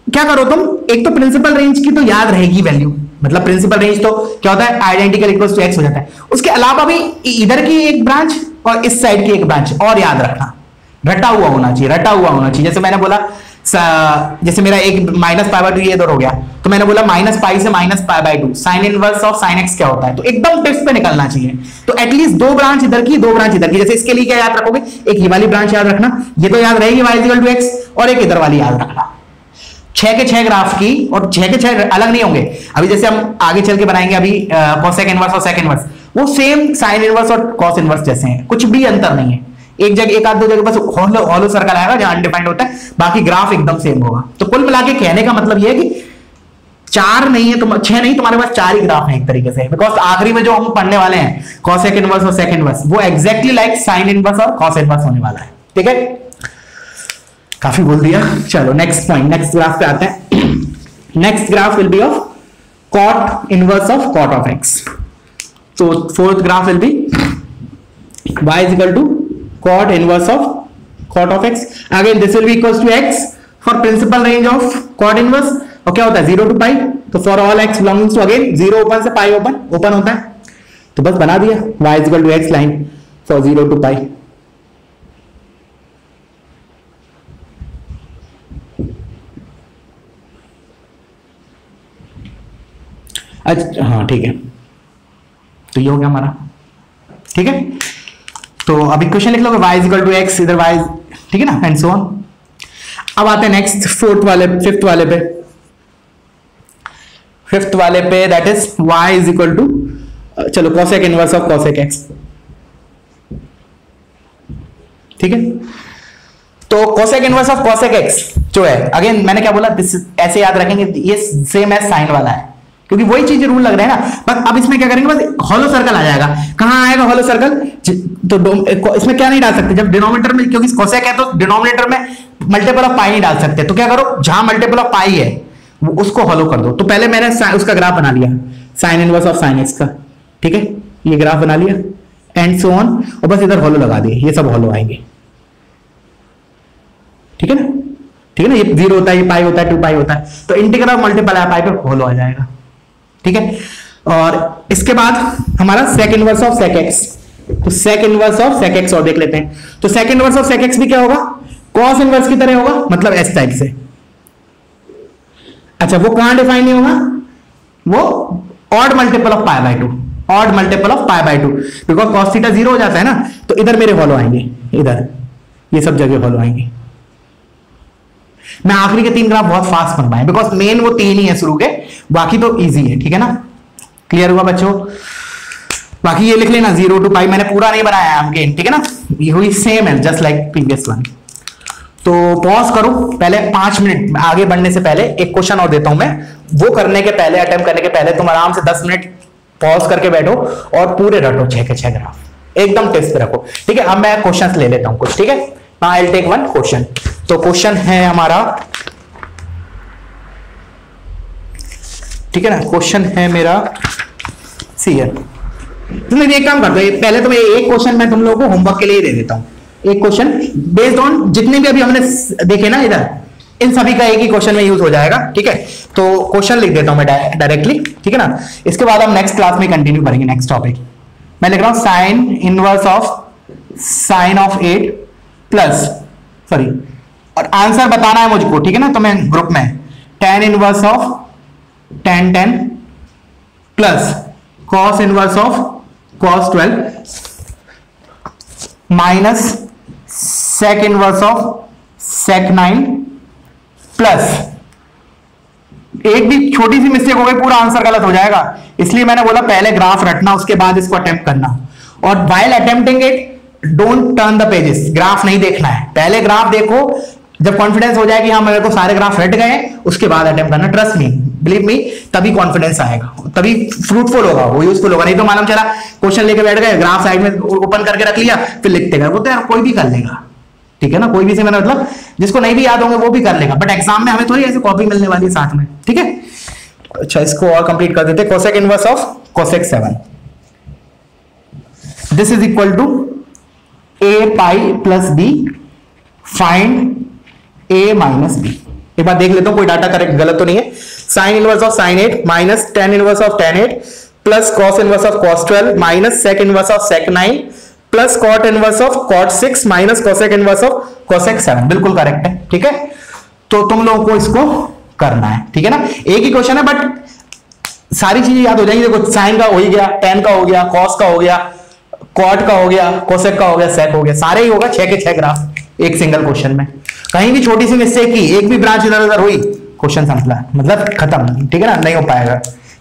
क्या करो तुम, एक तो प्रिंसिपल रेंज की तो याद रहेगी वैल्यू, मतलब प्रिंसिपल रेंज तो क्या होता है आइडेंटिकल इक्वल्स टू x हो जाता है। उसके अलावा भी इधर की एक ब्रांच और इस साइड की एक ब्रांच और याद रखना, रटा हुआ होना चाहिए, जैसे मैंने बोला जैसे मेरा एक -π/2 ये इधर हो गया, तो मैंने बोला -π से -π/2 sine inverse of sine x क्या होता है, तो एकदम टिप्स पे निकलना चाहिए। तो एटलीस्ट 2 ब्रांच इधर की 2 ब्रांच इधर की, जैसे इसके लिए क्या याद रखोगे, एक ये वाली ब्रांच याद रखना, ये तो याद रहेगी y इक्वल टू x, और एक इधर वाली याद रखना। 6 के 6 ग्राफ की, और 6 के 6 अलग नहीं होंगे, अभी जैसे हम आगे चल के बनाएंगे अभी कोसेक इनवर्स और सेक इनवर्स, वो सेम साइन इनवर्स और कॉस इनवर्स जैसे हैं, कुछ भी अंतर नहीं है, एक जगह एक आध दो जगह बस हॉलो सर्कल आएगा जहां अनडिफाइंड होता है, बाकी ग्राफ एकदम सेम होगा। तो कुल मिला के कहने का मतलब यह है कि 4 नहीं है, 6 नहीं, तुम्हारे पास 4 ही ग्राफ है एक तरीके से, बिकॉज आखिरी में जो हम पढ़ने वाले हैं कॉसेक इनवर्स और सेक इनवर्स, वो एग्जैक्टली लाइक साइन इनवर्स और कॉस इनवर्स होने वाला है, ठीक है। काफी बोल दिया, चलो नेक्स्ट पॉइंट, नेक्स्ट ग्राफ पे आते हैं। Next graph will be of cot inverse of cot of x. तो fourth graph will be y is equal to cot inverse of cot of x. Again this will be equals to x for principal range of cot inverse, और क्या होता है 0 to pi, तो for all x belongs to again 0 open से pi open होता है, तो बस बना दिया y is equal to x line for 0 to pi। अच्छा हाँ ठीक है, तो ये हो गया हमारा, ठीक है। तो अब इक्वेशन लिख लोगे y इक्वल टू x, इधर y, ठीक है ना, एंड सो ऑन। अब आते हैं नेक्स्ट फिफ्थ वाले पे that is y is equal to, चलो cosec inverse of cosec x, ठीक है। तो cosec inverse of cosec x जो है, अगेन मैंने क्या बोला, दिस ऐसे याद रखेंगे, ये सेम है साइन वाला है, क्योंकि वही चीज रूल लग रहा है ना। बस अब इसमें क्या करेंगे, बस हॉलो सर्कल आ जाएगा। कहां आएगा हॉलो सर्कल, तो इसमें क्या नहीं डाल सकते जब डिनोमिनेटर में, क्योंकि कोसेक है तो डिनोमिनेटर में मल्टीपल ऑफ पाई नहीं डाल सकते, तो क्या करो जहां मल्टीपल ऑफ पाई है उसको हॉलो कर दो। तो पहले मैंने उसका ग्राफ बना लिया sign inverse of sine x का, ठीक है, ये ग्राफ बना लिया एंड सो ऑन, और बस इधर हॉलो लगा दिए, ये सब हॉलो आएंगे, ठीक है ना, ठीक है ना। ये 0 होता है, ये पाई होता है, 2 पाई होता है, तो इंटीग्रल ऑफ मल्टीपल पाई पे हॉलो आ जाएगा, ठीक है। और इसके बाद हमारा sec inverse of sec x, तो sec inverse of sec x और देख लेते हैं। तो sec inverse of sec x भी क्या होगा, कॉस इनवर्स की तरह होगा, मतलब एस टाइप से। अच्छा, वो कहां डिफाइन नहीं होगा, वो odd multiple of pi by 2, odd multiple of pi by 2, because cos theta 0 हो जाता है ना, तो इधर मेरे हॉलो आएंगे, इधर ये सब जगह हॉलो आएंगे। मैं आखिरी के 3 ग्राफ बहुत फास्ट बनवाए, बिकॉज मेन वो 3 ही है शुरू के, बाकी तो इजी है, ठीक है ना। क्लियर हुआ बच्चों, बाकी ये लिख लेना 0 to पाई, मैंने पूरा नहीं बनाया है अगेन, ठीक है ना, ये हुई सेम है जस्ट लाइक प्रीवियस वन। तो पॉज करो, पहले 5 मिनट आगे बढ़ने से पहले एक क्वेश्चन और देता हूं मैं, वो करने के पहले, अटेम्प्ट करने के पहले तुम आराम से 10 मिनट पॉज करके बैठो और पूरे रटो 6 के 6 ग्राफ, एकदम टेस्ट पे रखो, ठीक है। अब मैं क्वेश्चंस ले लेता हूं कुछ, ठीक है। I will take one question. तो क्वेश्चन है हमारा, ठीक है ना, क्वेश्चन है मेरा सी है। तुम एक काम कर दो, पहले तो मैं एक क्वेश्चन मैं तुम लोगों को होमवर्क के लिए दे देता हूं, एक क्वेश्चन बेस्ड ऑन जितने भी अभी हमने देखे ना इधर, इन सभी का एक ही क्वेश्चन में यूज हो जाएगा, ठीक है। तो क्वेश्चन लिख देता हूं मैं डायरेक्टली, ठीक है ना। इसके बाद हम नेक्स्ट क्लास में कंटिन्यू करेंगे नेक्स्ट टॉपिक। मैं लिख रहा हूं sine inverse of sine of 8 plus, sorry, और आंसर बताना है मुझको, ठीक है ना। तो मैं ग्रुप में tan inverse of tan 10 plus cos inverse of cos 12 minus sec inverse of sec 9 plus, एक भी छोटी सी मिस्टेक हो गई पूरा आंसर गलत हो जाएगा, इसलिए मैंने बोला पहले ग्राफ रटना, उसके बाद इसको अटेम्प्ट करना। और while attempting it don't turn the pages, graph नहीं देखना है, पहले ग्राफ देखो, जब कॉन्फिडेंस हो जाए कि हाँ मेरे को सारे ग्राफ रट गए, उसके बाद अटेम्प्ट करना। ट्रस्ट मी, बिलीव मी, तभी कॉन्फिडेंस आएगा, तभी फ्रूटफुल होगा, वो यूजफुल होगा। नहीं तो मालूम चला क्वेश्चन लेके बैठ गए, ग्राफ साइड में ओपन करके रख लिया, फिर लिखते गए, वो तो यार कोई भी कर लेगा, ठीक है ना, कोई भी से मैंने मतलब जिसको नहीं भी याद होंगे वो भी कर लेगा, बट एग्जाम में हमें थोड़ी ऐसे कॉपी मिलने वाली है साथ में, ठीक है। अच्छा, इसको और कंप्लीट कर देते, cosec inverse of cosec 7, this is equal to a pi plus b, find a minus b। एक बार देख लेता हूं कोई डाटा करेक्ट गलत तो नहीं है। Sine inverse of sign 8 minus tan inverse of tan 8 plus cos inverse of cos 12 minus sec inverse of sec 9 plus cot inverse of cot 6 minus cosec inverse of cosec 7, बिल्कुल correct है, ठीक है। तो तुम लोगों को इसको करना है, ठीक है ना। एक ही क्वेश्चन है बट सारी चीजें याद हो जाएंगी। देखो साइन का हो ही गया, tan का हो गया, cos का हो गया, cot का हो गया, cosec का हो गया, sec हो गया, सारे ही होगा 6 के 6 ग्राफ एक सिंगल क्वेश्चन में। कहीं भी छोटी सी मिस्टेक की, एक भी ब्रांच इधर उधर हुई, क्वेश्चन समझला, मतलब खत्म, ठीक है ना, नहीं हो पाएगा।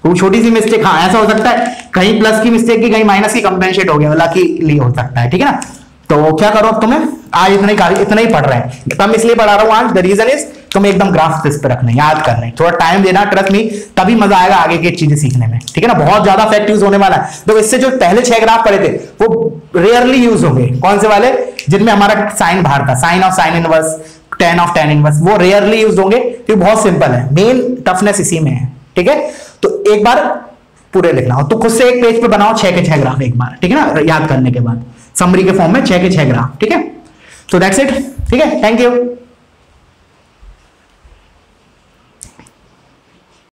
तो छोटी सी मिस्टेक, हाँ ऐसा हो सकता है कहीं प्लस की मिस्टेक की, कहीं माइनस की कंपेंसेट हो गया, लकीली हो सकता है, ठीक है ना। तो क्या करो अब तुम्हें आज इतना ही पढ़ रहे हैं, कम इसलिए पढ़ा रहा हूं आज, द रीजन इज तुम एकदम ग्राफ इस पे रखना, याद करना है, थोड़ा टाइम देना, ट्रस्ट मी, तभी मजा आएगा आगे की चीजें सीखने में, ठीक है ना। बहुत ज्यादा फैक्ट यूज होने वाला है। तो इससे जो पहले 6 ग्राफ पढ़े थे वो रेयरली यूज होंगे, कौन से वाले, जिनमें हमारा साइन बाहर था, sine of sine inverse, tan of tan inverse, वो रेयरली यूज होंगे, क्योंकि बहुत सिंपल है, मेन टफनेस इसी में है, ठीक है। तो एक बार पूरे लिखना हो तो खुद से एक पेज पे बनाओ 6 के 6 ग्राफ एक बार, ठीक है ना, याद करने के बाद समरी के फॉर्म में 6 के 6 ग्राफ, ठीक है। तो दैट्स इट, ठीक है, थैंक यू।